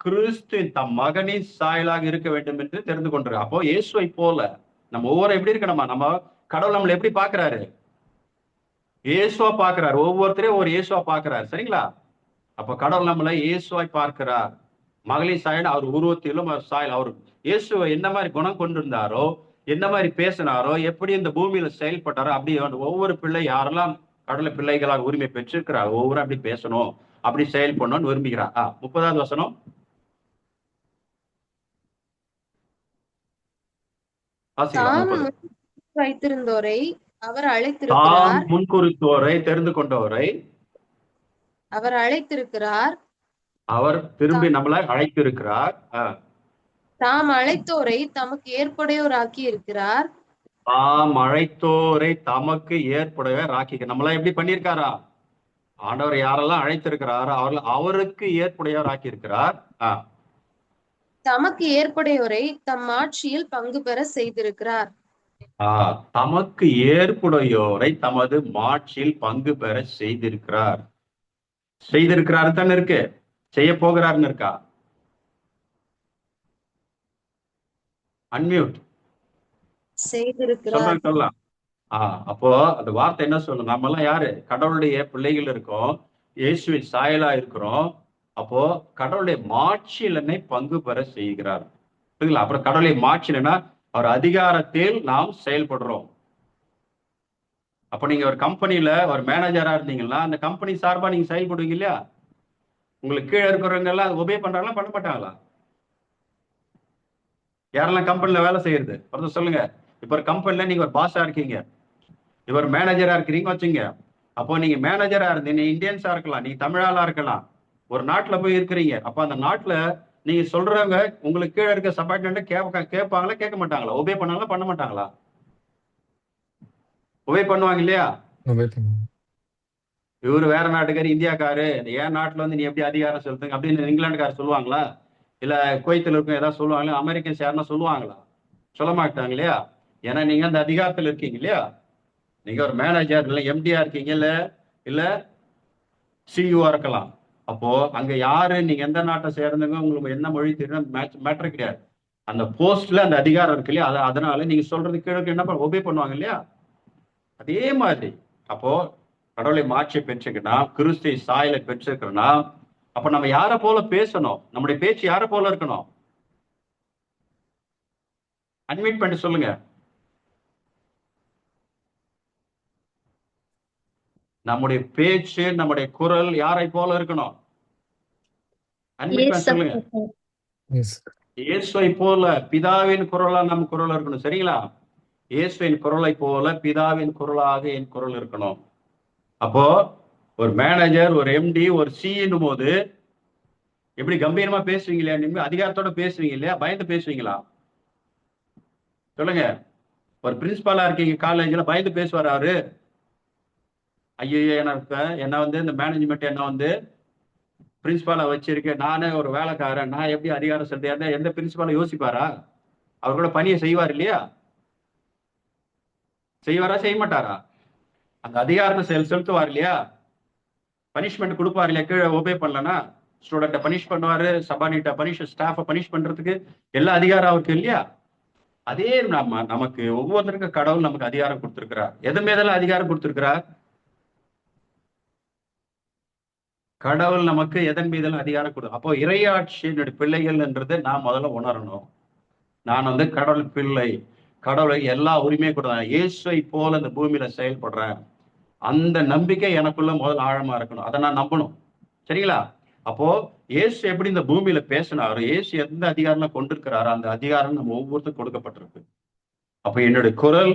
கிறிஸ்துவின் தம் மகனின் சாயலாக இருக்க வேண்டும் என்று தெரிந்து கொண்டிருக்கார். அப்போ இயேசுவை போல நம்ம ஒவ்வொரு எப்படி இருக்கணுமா? நம்ம கடவுள் நம்மளை எப்படி பாக்குறாரு? இயேசுவா பாக்குறாரு. ஒவ்வொருத்தரையும் ஒரு இயேசுவா பாக்குறாரு. சரிங்களா? அப்ப கடவுள் நம்மளை இயேசுவாய் பார்க்கிறார். மகளிர் சாயல் அவர் உருவத்திலும் அவர் சாயல் அவர் இயேசுவை என்ன மாதிரி குணம் கொண்டிருந்தாரோ, என்ன மாதிரி பேசினாரோ, எப்படி இந்த பூமியில செயல்பட்டாரோ, அப்படி ஒவ்வொரு பிள்ளை யாரெல்லாம் கடவுளை பிள்ளைகளாக உரிமை பெற்றிருக்கிறார், ஒவ்வொரு அப்படி பேசணும், அப்படி செயல்படணும்னு விரும்புகிறார். 30வது வசனம். வாசிக்கலாம். தாம் 30. முன் வைத்திருந்தோரை அவர் தாம் அழைத்திருக்கிறார் முன்குறித்தோரை தெரிந்து கொண்டோரை அவர் அழைத்திருக்கிறார். அவர் திரும்பி நம்மளை அழைத்திருக்கிறார். தாம் அழைத்தோரை தமக்கு ஏற்புடையோராக்கி இருக்கிறார். தாம் அழைத்தோரை தமக்கு ஏற்புடையவர் ஆக்கிக்க. நம்மளாம் எப்படி பண்ணியிருக்காரா? ஆண்டவர் யாரெல்லாம் அழைத்திருக்கிறாரோ அவருக்கு ஏற்புடையவர் ஆக்கி இருக்கிறார். தமக்கு ஏற்புடையோரை தம் ஆட்சியில் பங்கு பெற செய்திருக்கிறார். தமக்கு ஏற்புடையோரை தமது மாட்சியில் பங்கு பெற செய்திருக்கிறார். செய்திருக்கிறாரு தானே இருக்கு, செய்ய போகிறாருன்னு இருக்கா? அன்மியூட் செய்திருக்கிறார். சொல்லலாம். அப்போ அந்த வார்த்தை என்ன சொல்லணும்? நம்ம எல்லாம் யாரு? கடவுளுடைய பிள்ளைகள் இருக்கோம், இயேசுவின் சாயலா இருக்கிறோம். அப்போ கடவுளுடைய மாட்சியிலனை பங்கு பெற செய்கிறார். புரியுங்களா? அப்புறம் கடவுளுடைய மாட்சியிலனா அவர் அதிகாரத்தில் நாம் செயல்படுறோம். அப்ப நீங்க ஒரு கம்பெனில ஒரு மேனேஜரா இருந்தீங்கன்னா அந்த கம்பெனி சார்பா நீங்க செயல்படுவீங்க இல்லையா? உங்களுக்கு கீழே இருக்கிறவங்க எல்லாம் ஒபே பண்றாங்களா, பண்ண மாட்டாங்களா? யாரெல்லாம் கம்பெனில வேலை செய்யறது ஒருத்தர் சொல்லுங்க. இப்ப ஒரு கம்பெனில நீங்க ஒரு பாஸா இருக்கீங்க, இவர் மேனேஜரா இருக்கிறீங்க வச்சுங்க. அப்போ நீங்க மேனேஜரா இருந்தீங்க, நீ இந்தியன்ஸா இருக்கலாம், நீ தமிழாளா இருக்கலாம், ஒரு நாட்டுல போய் இருக்கிறீங்க. அப்ப அந்த நாட்டுல நீங்க சொல்றவங்க உங்களுக்கு கீழே இருக்க சபார்டினேட் கேட்பாங்களா, கேட்க மாட்டாங்களா? ஒபே பண்ணாங்களா, பண்ண மாட்டாங்களா? ஒபே பண்ணுவாங்க இல்லையா? இவரு வேற நாட்டுக்காரு, இந்தியாக்காரு, என் நாட்டுல வந்து நீ எப்படி அதிகாரம் செலுத்துங்க அப்படின்னு இங்கிலாந்துக்காரர் சொல்லுவாங்களா? இல்ல குவைத்தில் இருக்கும் ஏதாவது சொல்லுவாங்களா? அமெரிக்கன்ஸ் யாருன்னா சொல்லுவாங்களா? சொல்ல மாட்டாங்க இல்லையா? ஏன்னா நீங்க அந்த அதிகாரத்துல இருக்கீங்க இல்லையா? நீங்க ஒரு மேனேஜர் இல்ல எம்டியா இருக்கீங்க, இல்ல சிஇஓ இருக்கலாம். அப்போ அங்க யாரு, நீங்க எந்த நாட்டை சேர்ந்தவங்க, உங்களுக்கு என்ன மொழி தெரியும் மேட்டர் கிடையாது. அந்த போஸ்ட்ல அந்த அதிகாரம் இருக்கு இல்லையா? அதனால நீங்க சொல்றது கீழே என்ன ஒபே பண்ணுவாங்க இல்லையா? அதே மாதிரி அப்போ கடவுளை மாட்சியை பெற்றுக்கனா, கிறிஸ்தை சாயலை பெற்றிருக்கிறோம்னா, அப்ப நம்ம யாரை போல பேசணும்? நம்முடைய பேச்சு யாரை போல இருக்கணும்? அட்மிட் பண்ணி சொல்லுங்க. நம்முடைய பேச்சு, நம்முடைய குரல் யாரை போல இருக்கணும்? அட்மிட் பண்ணி சொல்லுங்க. இயேசுவை போல பிதாவின் குரலா நம்ம குரல் இருக்கணும். சரிங்களா? இயேசுவின் குரலை போல பிதாவின் குரலாக என் குரல் இருக்கணும். அப்போ ஒரு மேனேஜர், ஒரு எம்டி, ஒரு சிஇன்னும் போது எப்படி கம்பீரமா பேசுவீங்க இல்லையா? நீங்க அதிகாரத்தோட பேசுவீங்க இல்லையா? பயந்து பேசுவீங்களா? சொல்லுங்க. ஒரு பிரின்சிபாலா இருக்கீங்க காலேஜ்ல, பயந்து பேசுவார் அவரு? ஐயோ என்ன வந்து இந்த மேனேஜ்மெண்ட் என்ன வந்து பிரின்சிபாலா வச்சிருக்கேன், நானே ஒரு வேலைக்காரன், நான் எப்படி அதிகாரம் செலுத்த, எந்த பிரின்சிபாலும் யோசிப்பாரா? அவர் கூட பணியை செய்வார் இல்லையா? செய்வாரா, செய்ய மாட்டாரா? அந்த அதிகாரத்தை செலுத்துவார் இல்லையா? பனிஷ்மெண்ட் கொடுப்பாரு இல்லையா? கீழே ஒபே பண்ணலன்னா ஸ்டூடெண்ட்டை பனிஷ் பண்ணுவாரு, சபானிட்ட பனிஷ், ஸ்டாஃபை பனிஷ் பண்றதுக்கு எல்லா அதிகாரம் அவருக்கு இல்லையா? அதே நமக்கு ஒவ்வொருத்தருக்கும் கடவுள் நமக்கு அதிகாரம் கொடுத்திருக்கிறார். எது மீதெல்லாம் அதிகாரம் கொடுத்திருக்கிறார்? கடவுள் நமக்கு எதன் மீதெல்லாம் அதிகாரம் கொடு. அப்போ இறையாட்சியினுடைய பிள்ளைகள்ன்றது நான் முதல்ல உணரணும். நான் வந்து கடவுள் பிள்ளை, கடவுளை எல்லா உரிமையும் கொடுத்தேன், இயேசுவை போல இந்த பூமியில செயல்படுறேன். அந்த நம்பிக்கை எனக்குள்ள முதல்ல ஆழமா இருக்கணும். அதை நான் நம்பணும். சரிங்களா? அப்போ இயேசு எப்படி இந்த பூமியில பேசினாரு, இயேசு எந்த அதிகாரம் கொண்டிருக்கிறாரோ அந்த அதிகாரம் நம்ம ஒவ்வொருத்தரும் கொடுக்கப்பட்டிருக்கு. அப்ப என்னுடைய குரல்,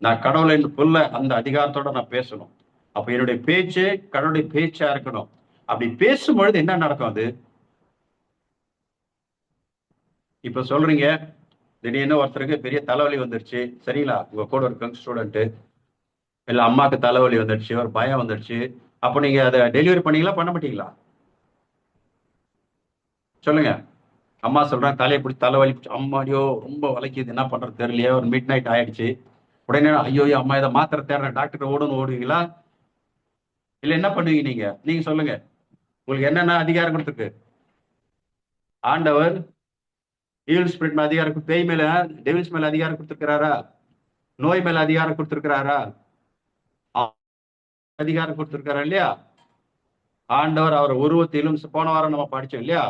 நான் கடவுளின் புள்ள, அந்த அதிகாரத்தோட நான் பேசணும். அப்ப என்னுடைய பேச்சு கடவுளுடைய பேச்சா இருக்கணும். அப்படி பேசும்பொழுது என்ன நடக்கும்? அது இப்ப சொல்றீங்க, திடீர்னு ஒருத்தருக்கு பெரிய தலைவலி வந்துருச்சு, சரிங்களா? உங்க கூட இருக்க ஸ்டூடெண்ட் இல்ல அம்மாக்கு தலைவலி வந்துடுச்சு, ஒரு பயம் வந்துடுச்சு. அப்போ நீங்க அதை டெலிவரி பண்ணீங்களா, பண்ண மாட்டீங்களா? சொல்லுங்க. அம்மா சொல்றாங்க, தலையை பிடிச்சி தலைவலி பிடிச்சி, அம்மாடியோ ரொம்ப வலிக்குது, என்ன பண்றது தெரியலையே, ஒரு மிட் நைட் ஆயிடுச்சு. உடனே ஐயோ அம்மா இதை மாத்திரை தேடுறேன், டாக்டர் ஓடுன்னு ஓடுவீங்களா? இல்ல என்ன பண்ணுவீங்க? நீங்க சொல்லுங்க. உங்களுக்கு என்னென்ன அதிகாரம் கொடுத்துருக்கு ஆண்டவர்? ஈவில் ஸ்பிரிட் மேல அதிகாரம், பேய் மேல, டெவில்ஸ் மேல அதிகாரம் கொடுத்துருக்கிறாரா? நோய் மேல அதிகாரம் கொடுத்துருக்கிறாரா? அதிகாரம் கொடுத்துருக்காரா இல்லையா? ஆண்டவர் அவர் உருவத்திலும், போன வாரம் நம்ம படிச்சோம் இல்லையா,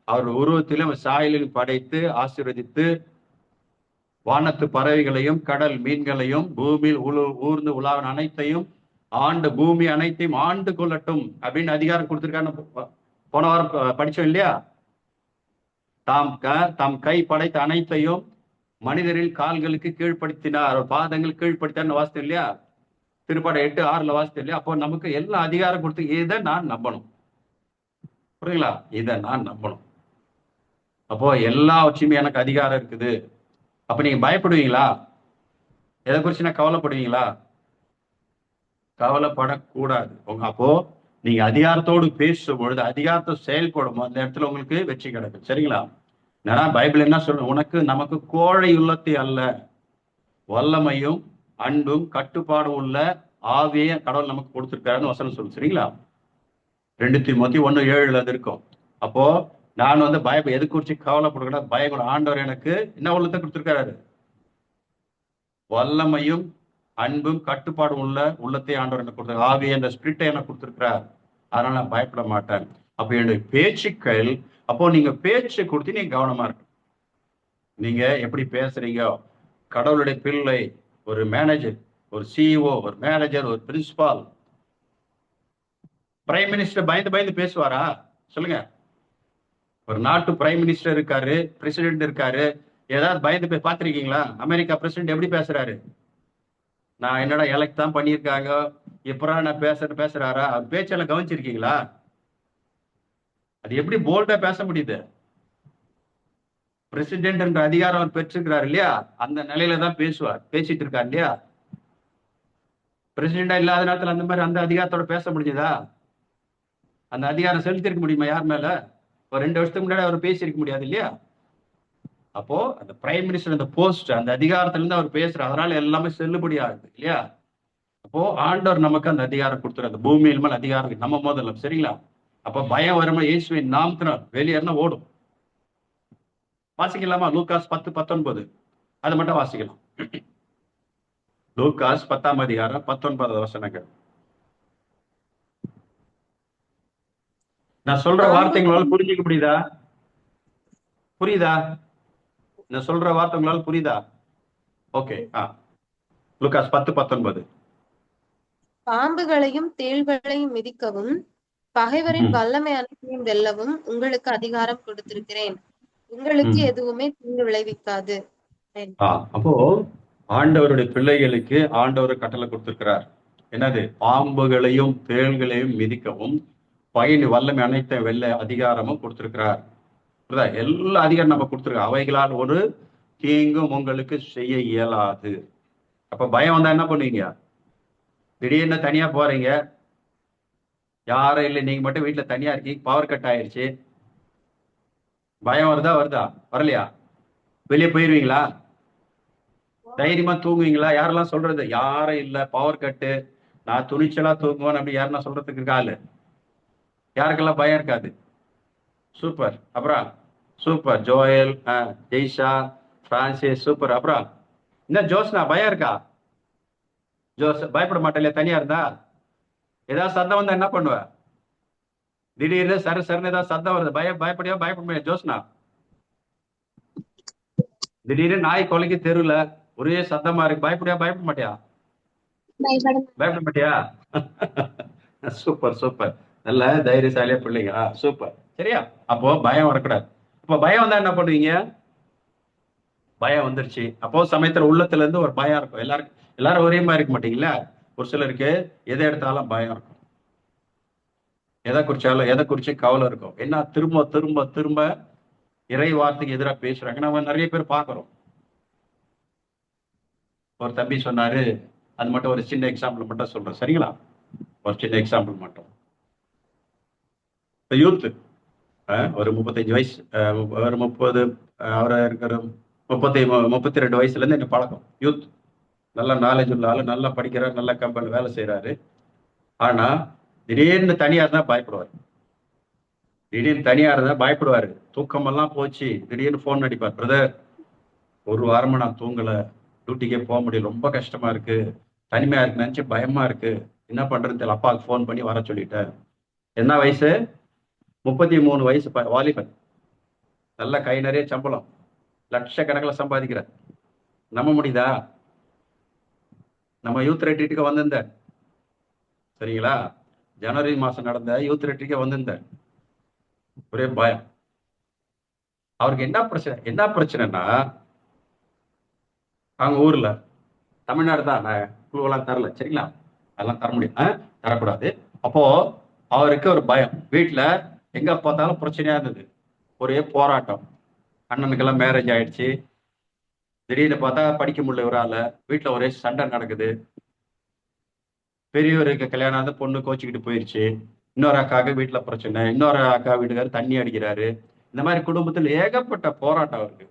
அவர் உருவத்திலும் சாயலிலும் படைத்து ஆசீர்வதித்து வானத்து பறவைகளையும் கடல் மீன்களையும் பூமியில் ஊர்ந்து உலாவின் அனைத்தையும் ஆண்டு, பூமி அனைத்தையும் ஆண்டு கொள்ளட்டும் அப்படின்னு அதிகாரம் கொடுத்திருக்காரு. போன வாரம் படிச்சோம் இல்லையா? தாம் கை படைத்த அனைத்தையும் மனிதரில் கால்களுக்கு கீழ்ப்படுத்தினார், பாதங்கள் கீழ்ப்படுத்தான்னு வாசித்தோம் இல்லையா? திருப்பாடை 8:6 வாசித்தோம் இல்லையா? அப்போ நமக்கு எல்லா அதிகாரம் கொடுத்து இதை நான் நம்பணும். புரியுங்களா? இதை நான் நம்பணும். அப்போ எல்லா வச்சுமே எனக்கு அதிகாரம் இருக்குது. அப்ப நீங்க பயப்படுவீங்களா? எதை குறிச்சு நான் கவலைப்படுவீங்களா? கவலைப்படக்கூடாது. அப்போ நீங்க அதிகாரத்தோடு பேசும் பொழுது, அதிகாரத்தை செயல்படும் அந்த இடத்துல உங்களுக்கு வெற்றி கிடைக்கும். சரிங்களா? ஏன்னா பைபிள் என்ன சொல்ற, உனக்கு நமக்கு கோழை உள்ளத்தை அல்ல, வல்லமையும் அன்பும் கட்டுப்பாடும் உள்ள ஆவியை கடவுள் நமக்கு கொடுத்திருக்காருன்னு வசனம் சொல்லு. சரிங்களா? 2 தீமோத்தேயு 1:7 அது இருக்கும். அப்போ நான் எது குறிச்சு கவலைப்படுகிறேன், பயப்பட. ஆண்டவர் எனக்கு என்ன உள்ளத்தை கொடுத்திருக்காரு? வல்லமையும் அன்பும் கட்டுப்பாடும் உள்ள உள்ளத்தை ஆண்டவர் எனக்கு கொடுத்தார். ஆவியை, அந்த ஸ்பிரிட்டை எனக்கு கொடுத்திருக்கிறார். அதனால நான் பயப்பட மாட்டேன். அப்ப என்னுடைய பேச்சுக்கள், அப்போ நீங்க பேச்சு கொடுத்து நீங்க கவனமா இருக்கு. நீங்க எப்படி பேசுறீங்க? கடவுளுடைய பிள்ளை, ஒரு மேனேஜர், ஒரு சிஇஓ, ஒரு மேனேஜர், ஒரு பிரின்சிபால், பிரைம் மினிஸ்டர் பயந்து பேசுவாரா? சொல்லுங்க. ஒரு நாட்டு பிரைம் மினிஸ்டர் இருக்காரு, பிரசிடென்ட் இருக்காரு, ஏதாவது பயந்து பார்த்திருக்கீங்களா? அமெரிக்கா பிரசிடென்ட் எப்படி பேசுறாரு? நான் என்னடா எலக்ட் தான் பண்ணியிருக்காங்க, எப்படா நான் பேசுறாரா? பேச்செல்லாம் கவனிச்சிருக்கீங்களா? அது எப்படி போல்டா பேச முடியுது? பிரசிடென்ட் என்ற அதிகாரம் அவர் பெற்றிருக்கிறார் இல்லையா? அந்த நிலையில தான் பேசிட்டு இருக்காரு இல்லையா? பிரசிடென்டா இல்லாத நேரத்தில் அந்த மாதிரி அந்த அதிகாரத்தோட பேச முடிஞ்சதா? அந்த அதிகாரம் செலுத்திருக்க முடியுமா யார் மேல? ஒரு 2 வருஷத்துக்கு முன்னாடி அவர் பேசியிருக்க முடியாது இல்லையா? அப்போ அந்த பிரைம் மினிஸ்டர், அந்த போஸ்ட், அந்த அதிகாரத்துல இருந்து அவர் பேசுறாரு, அதனால எல்லாமே செல்லுபடி ஆகுது இல்லையா? அப்போ ஆண்டவர் நமக்கு அந்த அதிகாரம் கொடுத்துரு, அந்த பூமியில் மேல் அதிகாரம் நம்ம முதல்ல. சரிங்களா? அப்ப பயம் வருமா? இயேசுவின் நாமத்தினால் வெளியேறினா ஓடும். வாசிக்கலாமா? லூக்காஸ் 10:19 அதை மட்டும் வாசிக்கலாம். லூக்காஸ் 10:19 வசனங்கள். நான் சொல்ற வார்த்தை உங்களால புரிஞ்சுக்க முடியுதா? புரியுதா? நான் சொல்ற வார்த்தை உங்களால புரியுதா? ஓகே. லூக்காஸ் 10:19. பாம்புகளையும் தேள்களையும் மிதிக்கவும் பகைவரின் வல்லமை அனைத்தையும் வெல்லவும் உங்களுக்கு அதிகாரம் கொடுத்திருக்கிறேன். உங்களுக்கு எதுவுமே தீங்கு விளைவிக்காது. அப்போ ஆண்டவருடைய பிள்ளைகளுக்கு ஆண்டவர் கட்டளை கொடுத்திருக்கிறார். என்னது? பாம்புகளையும் தேள்களையும் மிதிக்கவும் பகையின் வல்லமை அனைத்தையும் வெல்ல அதிகாரமும் கொடுத்திருக்கிறார். எல்லா அதிகாரம் நம்ம கொடுத்துருக்கோம். அவைகளால் ஒரு தீங்கும் உங்களுக்கு செய்ய இயலாது. அப்ப பயம் வந்தா என்ன பண்ணுவீங்க? திடீர்னு தனியா போறீங்க, யாரும் இல்லை, நீங்க மட்டும் வீட்டுல தனியா இருக்கீங்க, பவர் கட் ஆயிடுச்சு, பயம் வருதா? வரலையா? வெளியே போயிருவீங்களா? தைரியமா தூங்குவீங்களா? யாரெல்லாம் சொல்றது? யாரும் இல்ல, பவர் கட்டு, நான் துணிச்சலா தூங்குவேன் அப்படி யாருன்னா சொல்றதுக்கு இருக்காது. யாருக்கெல்லாம் பயம் இருக்காது? சூப்பர். அப்புறம் super. Joel, Jay Shah, Francis, super. அப்புறம் என்ன ஜோஸ்னா, பயம் இருக்கா? ஜோஸ் பயப்பட மாட்டேன் தனியா இருந்தா? ஏதாவது சத்தம் வந்தா என்ன பண்ணுவ? திடீர்னு சருன்னு ஏதாவது சத்தம் வருது, பயப்பட முடியாது ஜோஸ்னா? திடீர்னு நாய் கொலைக்கு தெருல ஒரே சத்தமா இருக்கு, பயப்பட மாட்டியா? பயப்பட மாட்டியா? சூப்பர். நல்ல தைரியசாலியா பிள்ளைங்க. சூப்பர். சரியா? அப்போ பயம் வரக்கூடாது. அப்போ பயம் வந்தா என்ன பண்ணுவீங்க? பயம் வந்துருச்சு, அப்போ சமயத்துல உள்ளத்துல இருந்து ஒரு பயம் இருக்கும். எல்லாரும் ஒரே மாதிரி இருக்க மாட்டீங்களா? ஒரு சிலருக்கு எதை எடுத்தாலும் பயம் இருக்கும். எதை குறிச்சாலும் எதை குறிச்சு கவலை இருக்கும். என்ன திரும்ப திரும்ப திரும்ப இறை வார்த்தைக்கு எதிராக பேசுறாங்க. நம்ம நிறைய பேர் பார்க்கிறோம். ஒரு தம்பி சொன்னாரு, அது மட்டும் ஒரு சின்ன எக்ஸாம்பிள் மட்டும் சொல்றேன், சரிங்களா? ஒரு சின்ன எக்ஸாம்பிள் மட்டும். யூத் ஒரு 35 வயசு, ஒரு 30, அவரை இருக்கிற 32 வயசுல இருந்து எனக்கு பழக்கம். யூத் நல்ல நாலேஜ் உள்ள ஆளு, நல்லா படிக்கிறார், நல்ல கம்பெனி வேலை செய்யறாரு. ஆனா திடீர்னு தனியா இருந்தா பயப்படுவார். திடீர்னு தனியா இருந்தா பயப்படுவாரு. தூக்கமெல்லாம் போச்சு. திடீர்னு போன் அடிப்பார், பிரதர் ஒரு வாரமா நான் தூங்கல, டியூட்டிக்கே போக முடியல, ரொம்ப கஷ்டமா இருக்கு, தனிமையா இருக்கு, நினைச்சு பயமா இருக்கு, என்ன பண்றது தெரியல, அப்பாவுக்கு போன் பண்ணி வர சொல்லிட்டேன். என்ன வயசு? 33 வயசு, வாலிபன், நல்ல கை நிறைய சம்பளம், லட்சக்கணக்கில் சம்பாதிக்கிற. நம்ப முடியுதா? நம்ம யூத் ரெட்ரீட்டுக்கு வந்திருந்தார், சரிங்களா? ஜனவரி மாசம் நடந்த யூத் ரெட்ரீட்டுக்கு வந்திருந்தார். ஒரே பயம். அவருக்கு என்ன பிரச்சனைனா, அவங்க ஊர்ல, தமிழ்நாடு தான், நான் குழுவெல்லாம் தரல, சரிங்களா? அதெல்லாம் தர முடியும், தரக்கூடாது. அப்போ அவருக்கு ஒரு பயம். வீட்டுல எங்க பார்த்தாலும் பிரச்சனையா இருந்தது, ஒரே போராட்டம். அண்ணனுக்கெல்லாம் மேரேஜ் ஆயிடுச்சு, திடீர்னு பார்த்தா படிக்க முடியல ஒரு ஆள, வீட்டுல ஒரே சண்டை நடக்குது. பெரியவருக்கு கல்யாணம் ஆகுது, பொண்ணு கோச்சிக்கிட்டு போயிடுச்சு. இன்னொரு அக்காவுக்கு வீட்டுல பிரச்சனை, இன்னொரு அக்கா வீட்டுக்காரு தண்ணி அடிக்கிறாரு. இந்த மாதிரி குடும்பத்தில் ஏகப்பட்ட போராட்டம் இருக்கு.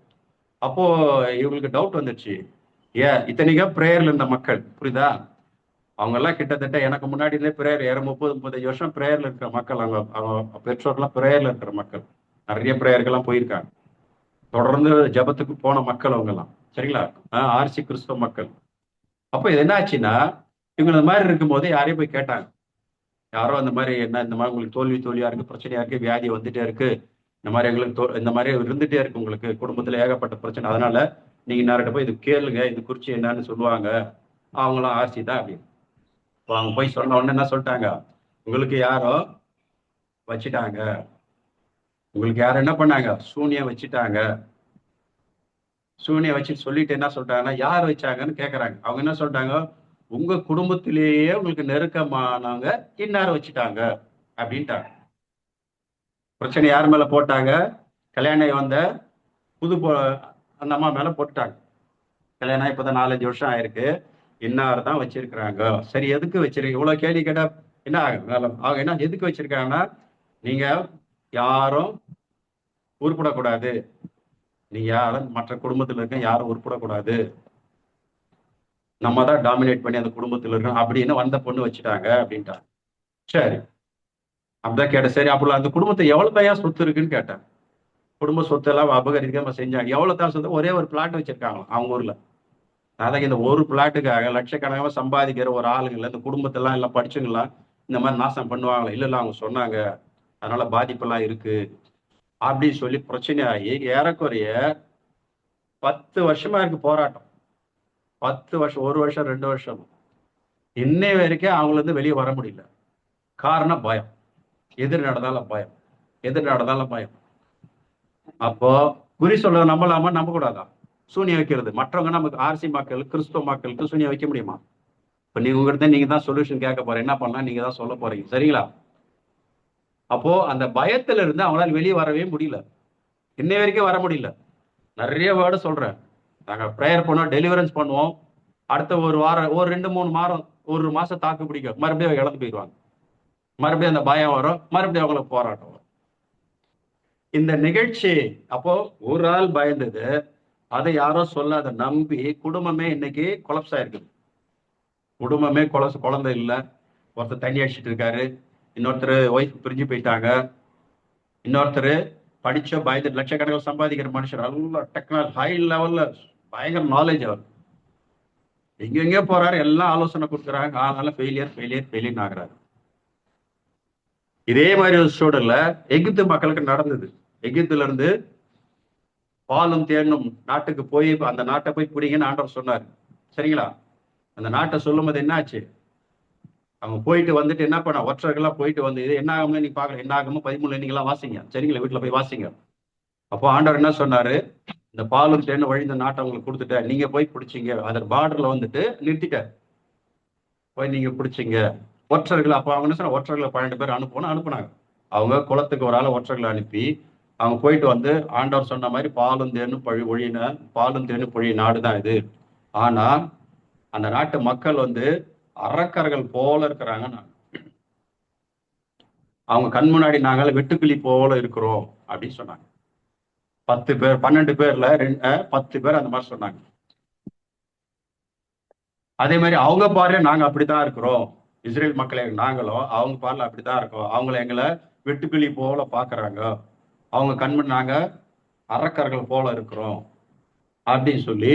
அப்போ இவங்களுக்கு டவுட் வந்துடுச்சு. இத்தனைக்கும் பிரேயர்ல இருந்த மக்கள், புரியுதா? அவங்க எல்லாம் கிட்டத்தட்ட எனக்கு முன்னாடி இருந்தே பிரேயர் 30-35 வருஷம் பிரேயர்ல இருக்கிற மக்கள். அவங்க பெற்றோர்லாம் பிரேயர்ல இருக்கிற மக்கள், நிறைய பிரேயர்கள்லாம் போயிருக்காங்க, தொடர்ந்து ஜபத்துக்கு போன மக்கள் அவங்க எல்லாம், சரிங்களா? ஆர்சி கிறிஸ்தவ மக்கள். அப்போ இது என்ன ஆச்சுன்னா, இவங்க இந்த மாதிரி இருக்கும்போது யாரையும் போய் கேட்டாங்க. யாரோ இந்த மாதிரி, என்ன இந்த மாதிரி உங்களுக்கு தோல்வியா இருக்கு, பிரச்சனையா இருக்கு, வியாதி வந்துட்டே இருக்கு, இந்த மாதிரி எங்களுக்கு இந்த மாதிரி இருந்துட்டே இருக்கு, உங்களுக்கு குடும்பத்துல ஏகப்பட்ட பிரச்சனை, அதனால நீங்க நேரிட்ட போய் இது கேளுங்க, இது குறிச்சு என்னன்னு சொல்லுவாங்க. அவங்களும் ஆர்சி தான் அப்படின்னு. அவங்க போய் சொன்ன உடனே என்ன சொல்லிட்டாங்க, உங்களுக்கு யாரோ வச்சுட்டாங்க, உங்களுக்கு யாரும் என்ன பண்ணாங்க, சூனியம் வச்சுட்டாங்க. சூனியம் வச்சு சொல்லிட்டு என்ன சொல்லிட்டாங்கன்னா, யார் வச்சாங்கன்னு கேட்கறாங்க. அவங்க என்ன சொல்லிட்டாங்க, உங்க குடும்பத்திலேயே உங்களுக்கு நெருக்கமானவங்க இன்னார வச்சுட்டாங்க அப்படின்ட்டாங்க. பிரச்சனை யார் மேல போட்டாங்க? கல்யாணம் வந்த அந்த அம்மா மேல போட்டுட்டாங்க. கல்யாணம் இப்பதான் 4-5 வருஷம் ஆயிருக்கு, இன்னார் தான் வச்சிருக்கிறாங்க. சரி, எதுக்கு வச்சிருக்க? இவ்வளவு கேள்வி கேட்டா என்ன ஆகும்? அவங்க என்ன எதுக்கு வச்சிருக்காங்கன்னா, நீங்க யாரும் உருப்படக்கூடாது, நீங்க யாரும் மற்ற குடும்பத்துல இருக்க யாரும் உருப்படக்கூடாது, நம்ம தான் டாமினேட் பண்ணி அந்த குடும்பத்துல இருக்கோம் அப்படின்னு வந்த பொண்ணு வச்சுட்டாங்க அப்படின்ட்டாங்க. சரி, அப்படிதான் கேட்டேன். சரி, அப்படி அந்த குடும்பத்தை எவ்வளவு தான் சொத்து இருக்குன்னு கேட்டேன். குடும்ப சொத்து எல்லாம் அபகரிக்காம செஞ்சாங்க. எவ்வளவு தான் சொத்து? ஒரே ஒரு பிளாட் வச்சிருக்காங்க அவங்க ஊர்ல. அதான் இந்த ஒரு பிளாட்டுக்காக லட்சக்கணக்காக சம்பாதிக்கிற ஒரு ஆளுங்களை இந்த குடும்பத்தெல்லாம் எல்லாம் படிச்சுங்களாம் இந்த மாதிரி நாசம் பண்ணுவாங்களா? இல்ல அவங்க சொன்னாங்க, அதனால பாதிப்பெல்லாம் இருக்கு அப்படின்னு சொல்லி பிரச்சனையாகி ஏறக்குறைய 10 வருஷமா இருக்கு போராட்டம். 10 வருஷம், 1 வருஷம் 2 வருஷம், இன்னை வரைக்கும் அவங்கள இருந்து வெளியே வர முடியல. காரணம் பயம். எதிர் நடந்தாலும் பயம். அப்போ குறி சொல்ல நம்பலாமா, நம்ப கூடாதா? சூனியம் வைக்கிறது மற்றவங்க, நமக்கு ஆர்சி மக்கள் கிறிஸ்துவ மக்களுக்கு சூனியம் வைக்க முடியுமா? இப்ப நீங்க உங்ககிட்ட நீங்க தான் சொல்யூஷன் கேட்க போறீங்க, என்ன பண்ணலாம் நீங்க தான் சொல்ல போறீங்க, சரிங்களா? அப்போ அந்த பயத்துல இருந்து அவங்களால வெளியே வரவே முடியல, இன்னை வரைக்கும் வர முடியல. நிறைய வேர்டு சொல்றேன், நாங்க ப்ரேயர் பண்ணுவோம், டெலிவரன்ஸ் பண்ணுவோம், அடுத்த ஒரு வாரம், ஒரு 2-3 மாதம், 1 மாசம் தாக்கு பிடிக்கும், மறுபடியும் இழந்து போயிடுவாங்க, மறுபடியும் அந்த பயம் வரும், மறுபடியும் அவங்களுக்கு போராட்டம் வரும். இந்த நிகழ்ச்சி அப்போ ஒரு ஆள் பயந்தது, அதை யாரோ சொல்லாத நம்பி குடும்பமே இன்னைக்கு கொலப்ஸ் ஆயிருக்குது. குடும்பமே குழந்தை இல்ல, ஒருத்தர் தண்ணி அடிச்சுட்டு இருக்காரு, இன்னொருத்தர் ஒய்ஃப் பிரிஞ்சு போயிட்டாங்க, இன்னொருத்தர் படிச்ச பயந்து லட்சக்கணக்கில் சம்பாதிக்கிற மனுஷர், நல்ல டெக்னாலஜி ஹை லெவல்ல பயங்கர நாலேஜ், அவர் எங்கெங்கே போறாரு, எல்லாம் ஆலோசனை கொடுக்குறாங்க, அதனால ஃபெயிலியர் ஆகுறாரு. இதே மாதிரி ஒரு சூழல்ல எகிப்து மக்களுக்கு நடந்தது. எகிப்துல இருந்து பாலும் தேனும் நாட்டுக்கு போய் அந்த நாட்டை போய் பிடிங்கன்னு ஆண்டவர் சொன்னார், சரிங்களா? அந்த நாட்டை சொல்லும் போது என்ன ஆச்சு, அவங்க போயிட்டு வந்துட்டு என்ன பண்ண, ஒற்றர்கள்லாம் போயிட்டு வந்து, இது என்ன ஆகும்னு நீங்க பாக்கல, என்ன ஆகுமோ 13 நீங்களாம் வாசிங்க, சரிங்களா? வீட்டுல போய் வாசிங்க. அப்போ ஆண்டவர் என்ன சொன்னாரு, இந்த பாலும் தேனும் வழி இந்த நாட்டை அவங்களுக்கு கொடுத்துட்ட, நீங்க போய் பிடிச்சிங்க, அதர் பார்டர்ல வந்துட்டு நிறுத்திட்ட, போய் நீங்க பிடிச்சிங்க, ஒற்றர்கள். அப்போ அவங்க என்ன சொன்னா, ஒற்றர்களை 12 பேர் அனுப்புனாங்க. அவங்க குளத்துக்கு ஒரு ஆளை ஒற்றர்களை அனுப்பி அவங்க போயிட்டு வந்து, ஆண்டவர் சொன்ன மாதிரி பாலும் தேனும் பொழிய நாடு தான் இது. ஆனா அந்த நாட்டு மக்கள் வந்து அரக்கர்கள் போல இருக்கிறாங்க. அவங்க கண் முன்னாடி நாங்கள் வெட்டுக்கிளி போல இருக்கிறோம் அப்படின்னு சொன்னாங்க. 10 பேர் 12 பேர்ல 10 பேர் அந்த மாதிரி சொன்னாங்க. அதே மாதிரி அவங்க பாரு நாங்க அப்படித்தான் இருக்கிறோம், இஸ்ரேல் மக்களை நாங்களும் அவங்க பாருல அப்படித்தான் இருக்கோம், அவங்கள எங்களை வெட்டுக்கிளி போல பாக்குறாங்க, அவங்க கண்மணி நாங்க அரக்கர்கள் போல இருக்கிறோம் அப்படின்னு சொல்லி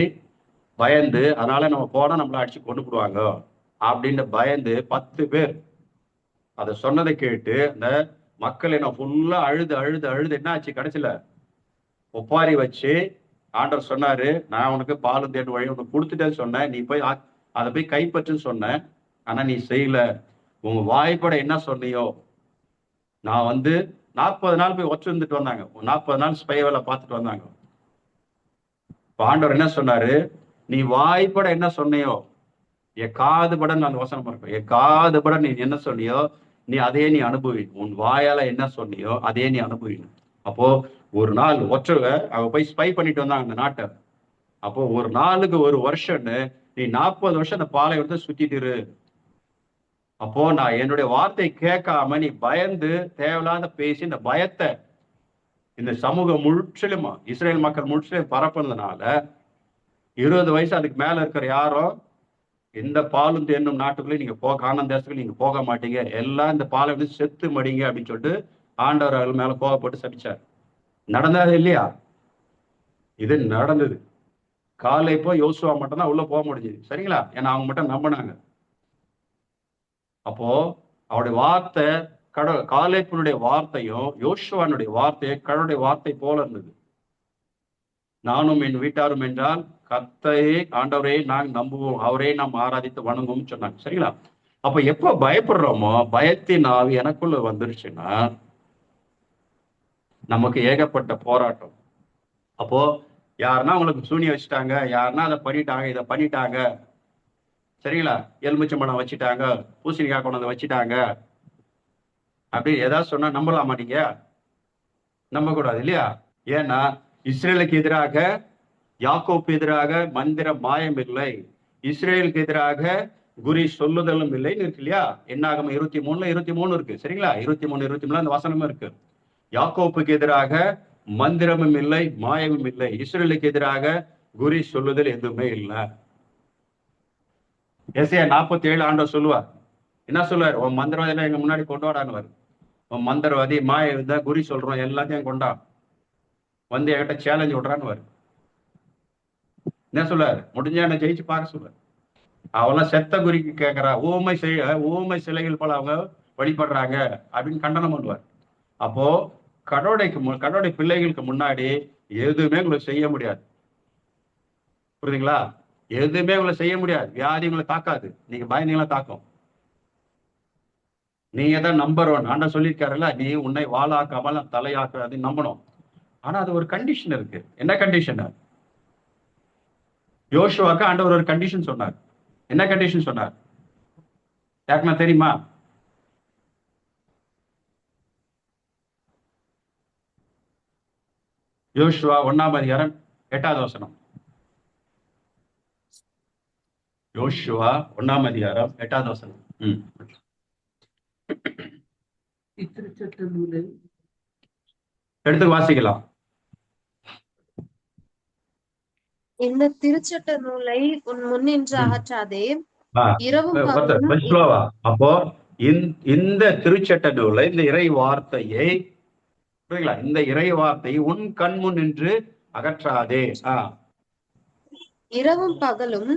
பயந்து, அதனால நம்ம போனா நம்மள அடிச்சு கொண்டு போடுவாங்க அப்படின்னு பயந்து 10 பேர் அதை சொன்னதை கேட்டு அந்த மக்கள் என்ன ஃபுல்லா அழுது அழுது அழுது என்ன ஆச்சு, கடைசியில ஒப்பாரி வச்சு ஆண்டவர் சொன்னாரு, நான் உனக்கு பாலும் தேன் வழி உனக்கு கொடுத்துட்டேன்னு சொன்னேன், நீ போய் அதை போய் கைப்பற்றுன்னு சொன்னேன், ஆனா நீ செய்யல, உங்க வாய்ப்பட என்ன சொன்னியோ. நான் வந்து 40 நாள் போய் ஒற்று இருந்துட்டு வந்தாங்க, 40 நாள் ஸ்பை வேலை பார்த்துட்டு வந்தாங்க. ஆண்டவர் என்ன சொன்னாரு, நீ வாய்ப்பட என்ன சொன்னியோ, என் காதுபட அந்த வசனம் இருக்கும், என் காதுபட நீ என்ன சொன்னியோ நீ அதே நீ அனுபவி, உன் வாயால என்ன சொன்னியோ அதே நீ அனுபவி. அப்போ ஒரு நாள் ஒற்ற அவ போய் ஸ்பை பண்ணிட்டு வந்தாங்க அந்த நாட்டை. அப்போ ஒரு நாளுக்கு ஒரு வருஷம்னு நீ 40 வருஷம் அந்த பாலைவனத்தை சுத்திட்டு இரு. அப்போ நான் என்னுடைய வார்த்தை கேட்காம நீ பயந்து தேவையில்லாத பேசி இந்த பயத்தை இந்த சமூகம் முற்றிலும் இஸ்ரேல் மக்கள் முற்றிலும் பரப்புனதுனால 20 வயசு அதுக்கு மேல இருக்கிற யாரும் இந்த பாலும் தேனும் நாட்டுக்குள்ளே நீங்க கானான் தேசத்துக்கு நீங்க போக மாட்டீங்க, எல்லாம் இந்த பாலை வந்து செத்து மடிங்க அப்படின்னு சொல்லிட்டு ஆண்டவர் அவர்கள் மேல கோவப்பட்டு சபிச்சார். நடந்தது இல்லையா? இது நடந்தது. காலை இப்போ யோசுவா மட்டும் தான் உள்ள போக முடிஞ்சது, சரிங்களா? ஏன்னா அவங்க மட்டும் நம்பினாங்க. அப்போ அவருடைய வார்த்தை காலேப்பினுடைய வார்த்தையும் யோசுவானுடைய வார்த்தையை கடவுளுடைய வார்த்தை போல இருந்தது. நானும் என் வீட்டாரும் என்றால் கர்த்தரை ஆண்டவரே நாங்கள் நம்புவோம், அவரே நாம் ஆராதித்து வணங்குவோம் சொன்னாங்க, சரிங்களா? அப்ப எப்ப பயப்படுறோமோ, பயத்தின் ஆவி எனக்குள்ள வந்துருச்சுன்னா நமக்கு ஏகப்பட்ட போராட்டம். அப்போ யாருன்னா உங்களுக்கு சூனியம் வச்சுட்டாங்க, யாருன்னா அதை பண்ணிட்டாங்க, இதை பண்ணிட்டாங்க, சரிங்களா, எலுமிச்சம்பழம் வச்சுட்டாங்க, பூசணிக்காய் கொண்டு வந்து வச்சுட்டாங்க அப்படி ஏதாவது சொன்னா நம்பலாமா? நீங்க நம்ப கூடாது இல்லையா? ஏன்னா இஸ்ரேலுக்கு எதிராக யாக்கோப்பு எதிராக மந்திர மாயம் இல்லை, இஸ்ரேலுக்கு எதிராக குறி சொல்லுதலும் இல்லைன்னு இருக்கு இல்லையா? என்னாகும் 23 இருக்கு, சரிங்களா? 23 அந்த வசனமும் இருக்கு. யாக்கோப்புக்கு எதிராக மந்திரமும் இல்லை மாயமும் இல்லை, இஸ்ரேலுக்கு எதிராக குறி சொல்லுதல் எதுவுமே இல்லை. எஸ்ஐயா 47 ஆண்டவர் சொல்லுவார், என்ன சொல்லுவார்? உன் மந்திரவாதி எல்லாம் எங்க முன்னாடி கொண்டு வரான்னு, உன் மந்திரவாதி மாய இருந்தா குறி சொல்றோம் எல்லாத்தையும் கொண்டா வந்து என்கிட்ட சேலஞ்சு விடுறான்னு. என்ன சொல்றாரு? முடிஞ்சா என்ன ஜெயிச்சு பார்க்க சொல்றாரு. அவெல்லாம் செத்த குறிக்கு கேட்கறா, ஊமை சிலைகள் போல அவங்க வழிபடுறாங்க அப்படின்னு கண்டனம் பண்ணுவார். அப்போ கடவுளுடைய பிள்ளைகளுக்கு முன்னாடி எதுவுமே உங்களுக்கு செய்ய முடியாது, புரியுதுங்களா? எதுவுமே உங்களை செய்ய முடியாது. வியாதி உங்களை தாக்காது, நீங்க பயந்தீங்களா தாக்கும். நீங்க தான் நம்பர் 1 ஆண்டவர் சொல்லியிருக்காருல்ல, நீ உன்னை வாளாக்காமல் தலையாக்காது நம்பணும். ஆனா அது ஒரு கண்டிஷன் இருக்கு. என்ன கண்டிஷன்? யோசுவாக்கு ஆண்டவர் ஒரு கண்டிஷன் சொன்னார். என்ன கண்டிஷன் சொன்னார் யாருக்குன்னா தெரியுமா? யோசுவா 1ஆம் அதிகாரம் 8வது வசனம். யோசுவா 1ஆம் அதிகாரம் 8வது வசனம். எடுத்து வாசிக்கலாம். இந்த திருச்சட்ட நூலை உன் முன்னின்று அகற்றாதே, இரவும் அப்போ இந்த திருச்சட்ட நூலை, இந்த இறை வார்த்தையை, புரியுங்களா, இந்த இறை வார்த்தையை உன் கண் முன் நின்று அகற்றாதே. இரவும் பகலும்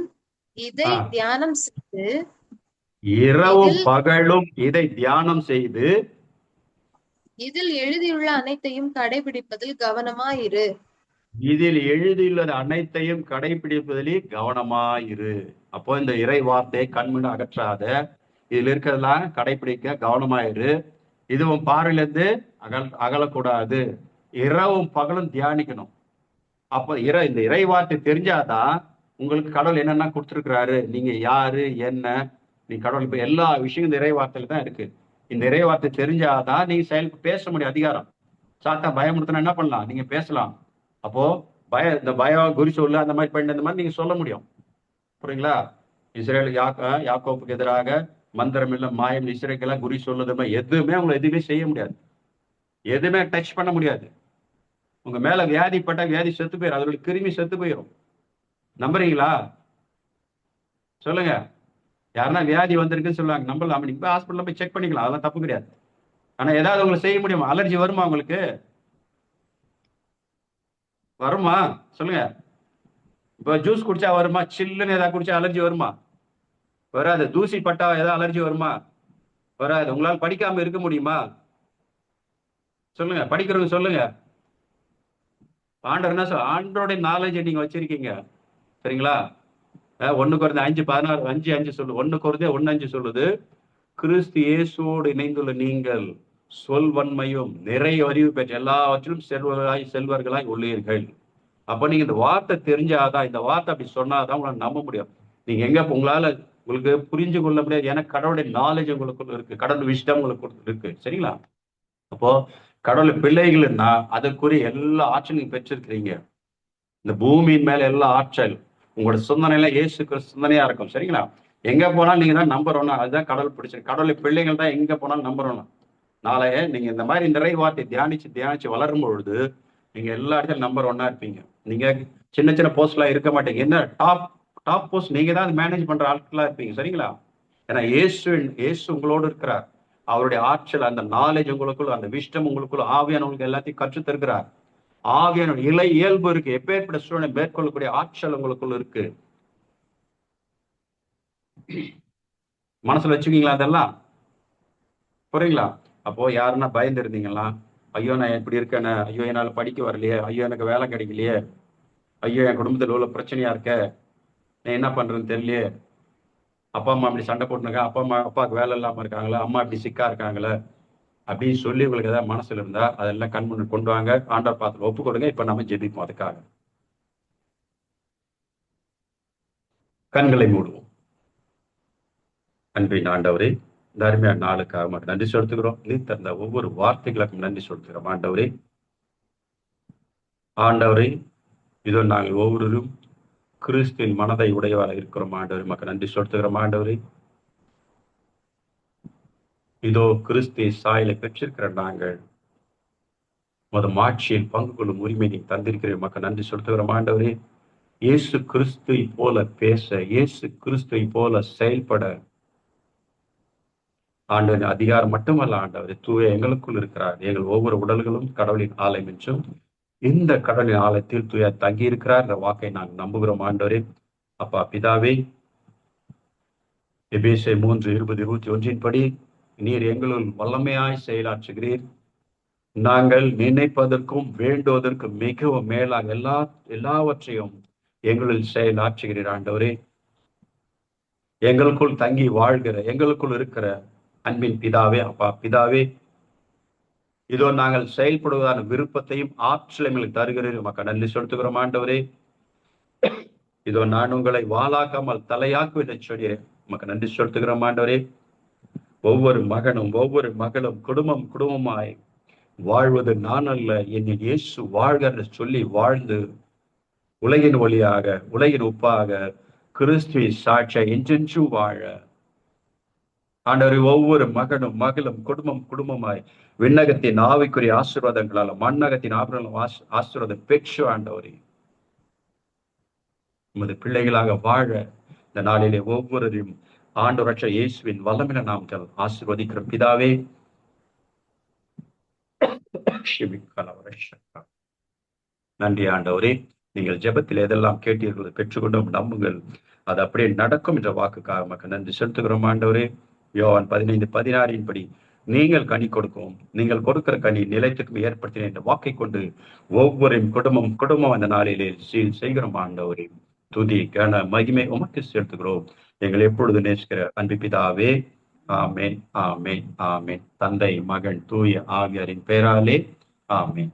இதை தியானம் செய்து, இரவும் பகலும் இதை தியானம் செய்து, இதில் எழுதியுள்ள அனைத்தையும் கடைபிடிப்பதில் கவனமாயிரு. இதில் எழுதியுள்ளது அனைத்தையும் கடைபிடிப்பதில் கவனமாயிரு. அப்போ இந்த இறை வார்த்தையை கண்முன் அகற்றாத, இதுல இருக்கிறதெல்லாம் கடைபிடிக்க கவனமாயிரு. இதுவும் பார்வையிலிருந்து அகலக்கூடாது. இரவும் பகலும் தியானிக்கணும். அப்போ இந்த இறை வார்த்தை தெரிஞ்சாதான் உங்களுக்கு கடவுள் என்னென்ன கொடுத்துருக்கிறாரு, நீங்க யாரு என்ன, நீ கடவுள் இப்ப எல்லா விஷயம் இந்த இறைவார்த்தையில தான் இருக்கு. இந்த இறைவார்த்தை தெரிஞ்சாதான் நீங்க பேச முடியும். அதிகாரம் சாத்தா பயமுறுத்தினா என்ன பண்ணலாம்? நீங்க பேசலாம். அப்போ இந்த பயம் குறி சொல்லு அந்த மாதிரி பண்ண இந்த மாதிரி நீங்க சொல்ல முடியும். புரியுங்களா? இஸ்ரேல் யாக்கோப்புக்கு எதிராக மந்திரம் இல்ல மாயம் இஸ்ரேலுக்கெல்லாம் குறி சொல்லுதுமே எதுவுமே அவங்களை எதுவுமே செய்ய முடியாது. எதுவுமே டச் பண்ண முடியாது. உங்க மேல வியாதிப்பட்ட வியாதி செத்து போயிடும். அதோட கிருமி செத்து போயிடும். நம்புறீங்களா? சொல்லுங்க. யாருன்னா வியாதி வந்திருக்குன்னு சொல்லுவாங்க, நம்பலாம். நீங்க போய் ஹாஸ்பிட்டல்ல போய் செக் பண்ணிக்கலாம், அதெல்லாம் தப்பு கிடையாது. ஆனா ஏதாவது உங்களுக்கு செய்ய முடியுமா? அலர்ஜி வருமா உங்களுக்கு? வருமா? சொல்லுங்க. இப்ப ஜூஸ் குடிச்சா வருமா? சில்லுன்னு ஏதாவது குடிச்சா அலர்ஜி வருமா? வராது. தூசி பட்டா ஏதாவது அலர்ஜி வருமா? வராது. உங்களால் படிக்காம இருக்க முடியுமா? சொல்லுங்க. படிக்கிறவங்க சொல்லுங்க. ஆண்டவர் என்ன ஆண்டோடைய நாலேஜ் நீங்க வச்சிருக்கீங்க, சரிங்களா? 1 Corinthians 5:16 5:5 சொல்லுது. 1 Corinthians 1:5 சொல்லுது, கிறிஸ்து இயேசுவோடு இணைந்துள்ள நீங்கள் சொல்வன்மையும் நிறைய அறிவு பெற்ற எல்லாவற்றிலும் செல்வர்களாய் உள்ளீர்கள். அப்ப நீங்க இந்த வார்த்தை தெரிஞ்சாதான், இந்த வார்த்தை அப்படி சொன்னாதான் உங்களால நம்ப முடியும். நீங்க எங்க உங்களால உங்களுக்கு புரிஞ்சு கொள்ள முடியாது. ஏன்னா கடவுளுடைய நாலேஜ் உங்களுக்குள்ள இருக்கு, கடவுள் விஷயம் உங்களுக்கு இருக்கு, சரிங்களா? அப்போ கடவுள் பிள்ளைகள்னா அதற்குரிய எல்லா ஆற்றல் நீங்க பெற்றிருக்கிறீங்க. இந்த பூமியின் மேல எல்லா ஆற்றல் உங்களோட சிந்தனையில இயேசுக்கு சிந்தனையா இருக்கும், சரிங்களா? எங்க போனாலும் நீங்க தான் நம்பர் 1. அதுதான் கடவுள் பிடிச்சிருக்கு. கடவுளை பிள்ளைகள் தான் எங்க போனாலும் நம்பர் 1. நாளைய நீங்க இந்த மாதிரி நிறைய வார்த்தை தியானிச்சு வளரும் பொழுது நீங்க எல்லா இடத்துல நம்பர் 1 இருப்பீங்க. நீங்க சின்ன சின்ன போஸ்ட்லாம் இருக்க மாட்டீங்க. என்ன டாப் போஸ்ட் நீங்க தான் மேனேஜ் பண்ற ஆட்களா இருப்பீங்க, சரிங்களா? ஏன்னா இயேசு உங்களோடு இருக்கிறார். அவருடைய ஆற்றல், அந்த நாலேஜ் உங்களுக்குள்ள, அந்த விஷயம் உங்களுக்குள்ள, ஆவியானவங்களுக்கு எல்லாத்தையும் கற்று தருகிறார். ஆவியான இயல்பு இருக்கு. எப்பேற்பட்ட சூழ்நிலை மேற்கொள்ளக்கூடிய ஆற்றல் உங்களுக்குள்ள இருக்கு. மனசுல வச்சுக்கீங்களா? அதெல்லாம் புரியுங்களா? அப்போ யாருன்னா பயந்து இருந்தீங்களா? ஐயோ நான் எப்படி இருக்கேன்னு, ஐயோ என்னால படிக்க வரலையே, ஐயோ எனக்கு வேலை கிடைக்கலையே, ஐயோ என் குடும்பத்தில் உள்ள பிரச்சனையா இருக்க, நான் என்ன பண்றேன்னு தெரியலையே, அப்பா அம்மா அப்படி சண்டை போட்டுருங்க, அப்பாவுக்கு வேலை இல்லாம இருக்காங்களா, அம்மா அப்படி சிக்கா இருக்காங்களே அப்படின்னு சொல்லி உங்களுக்கு ஏதாவது மனசுல இருந்தா அதெல்லாம் கண் முன்னு கொண்டு வாங்க. ஆண்டவர் பாத்திரம் ஒப்பு கொடுங்க. இப்ப நம்ம ஜெபிப்போம். அதுக்காக கண்களை மூடுவோம். அன்பின் ஆண்டவரே, இந்த அருமையான நாளுக்காக நன்றி செலுத்துகிறோம். நீ தந்த ஒவ்வொரு வார்த்தைகளுக்கும் நன்றி செலுத்துகிறோம். ஆண்டவரே இதோ நாங்கள் ஒவ்வொருவரும் கிறிஸ்துவின் மனதை உடையவராக இருக்கிறோம். ஆண்டவரே மக்கள் நன்றி செலுத்துகிறோம். ஆண்டவரே இதோ கிறிஸ்து சாயலை பெற்றிருக்கிற நாங்கள் ஆட்சியில் பங்கு கொள்ளும் உரிமை நீ தந்திருக்கிற மக்கள் நன்றி செலுத்துகிறோம். ஆண்டவரே இயேசு கிறிஸ்துவை போல பேச, இயேசு கிறிஸ்துவை போல செயல்பட ஆண்டவர் அதிகாரம் மட்டுமல்ல, ஆண்டவர் தூய எங்களுக்குள் இருக்கிறார். எங்கள் ஒவ்வொரு உடல்களும் கடவுளின் ஆலயம் என்றும் இந்த கடவுளின் ஆலயத்தில் தூய தங்கி இருக்கிறார் என்ற வாக்கை நாங்கள் நம்புகிறோம். ஆண்டவரே அப்பா பிதாவே, எபேசியர் 3:20-21 படி நீர் எங்களுள் வல்லமையாய் செயலாற்றுகிறீர். நாங்கள் நினைப்பதற்கும் வேண்டுவதற்கும் மிகவும் மேலாக எல்லாவற்றையும் எங்களுள் செயலாற்றுகிறீர். ஆண்டவரே எங்களுக்குள் தங்கி வாழ்கிற, எங்களுக்குள் இருக்கிற அன்பின் பிதாவே, அப்பா பிதாவே, இதோ நாங்கள் செயல்படுவதான விருப்பத்தையும் ஆற்றல் எங்களுக்கு தருகிறீர். மக்கள் நன்றி செலுத்துகிறோம். ஆண்டவரே இதோ நான் உங்களை வாளாக்காமல் தலையாக்கு என்று சொல்கிறேன். மக்கள் நன்றி செலுத்துகிறோம். ஆண்டவரே ஒவ்வொரு மகனும் ஒவ்வொரு மகளும் குடும்பமாய் வாழ்வது நான் அல்ல, என்னை இயேசு வாழ்க என்று சொல்லி வாழ்ந்து உலகின் ஒளியாக, உலகின் உப்பாக, கிறிஸ்துவை சாட்சியா என்றென்றும் வாழ ஆண்டவரே ஒவ்வொரு மகனும் மகளும் குடும்பமாய் விண்ணகத்தின் ஆவிக்குரிய ஆசீர்வாதங்களால மண்ணகத்தின் ஆசீர்வாதம் பெற்று ஆண்டவரே உமது பிள்ளைகளாக வாழ இந்த நாளிலே ஒவ்வொருவரையும் ஆண்டவரற்ற இயேசுவின் வல்லமையில நாம் ஆசீர்வதிக்கிற பிதாவே. நன்றி ஆண்டவரே, நீங்கள் ஜெபத்தில் எதெல்லாம் கேட்டீர்களோ பெற்றுக்கொண்டும் நம்புங்கள், அது அப்படியே நடக்கும் என்ற வாக்குக்காக மக்கள் நன்றி செலுத்துகிறோம். ஆண்டவரே யோவான் 15:16 படி நீங்கள் கனி கொடுக்கும், நீங்கள் கொடுக்கிற கனி நிலையத்துக்கும் ஏற்படுத்தின என்ற வாக்கை கொண்டு ஒவ்வொரு குடும்பம் அந்த நாளிலே சீல் செய்கிறோம். ஆண்டவரே துதி கன மகிமை உமக்கு செலுத்துகிறோம். எங்கள் எப்பொழுது நேசிக்கிற அன்பு பிதாவே. ஆமேன், ஆமேன், ஆமேன். தந்தை, மகன், தூய ஆவியாரின் பெயராலே ஆமேன்.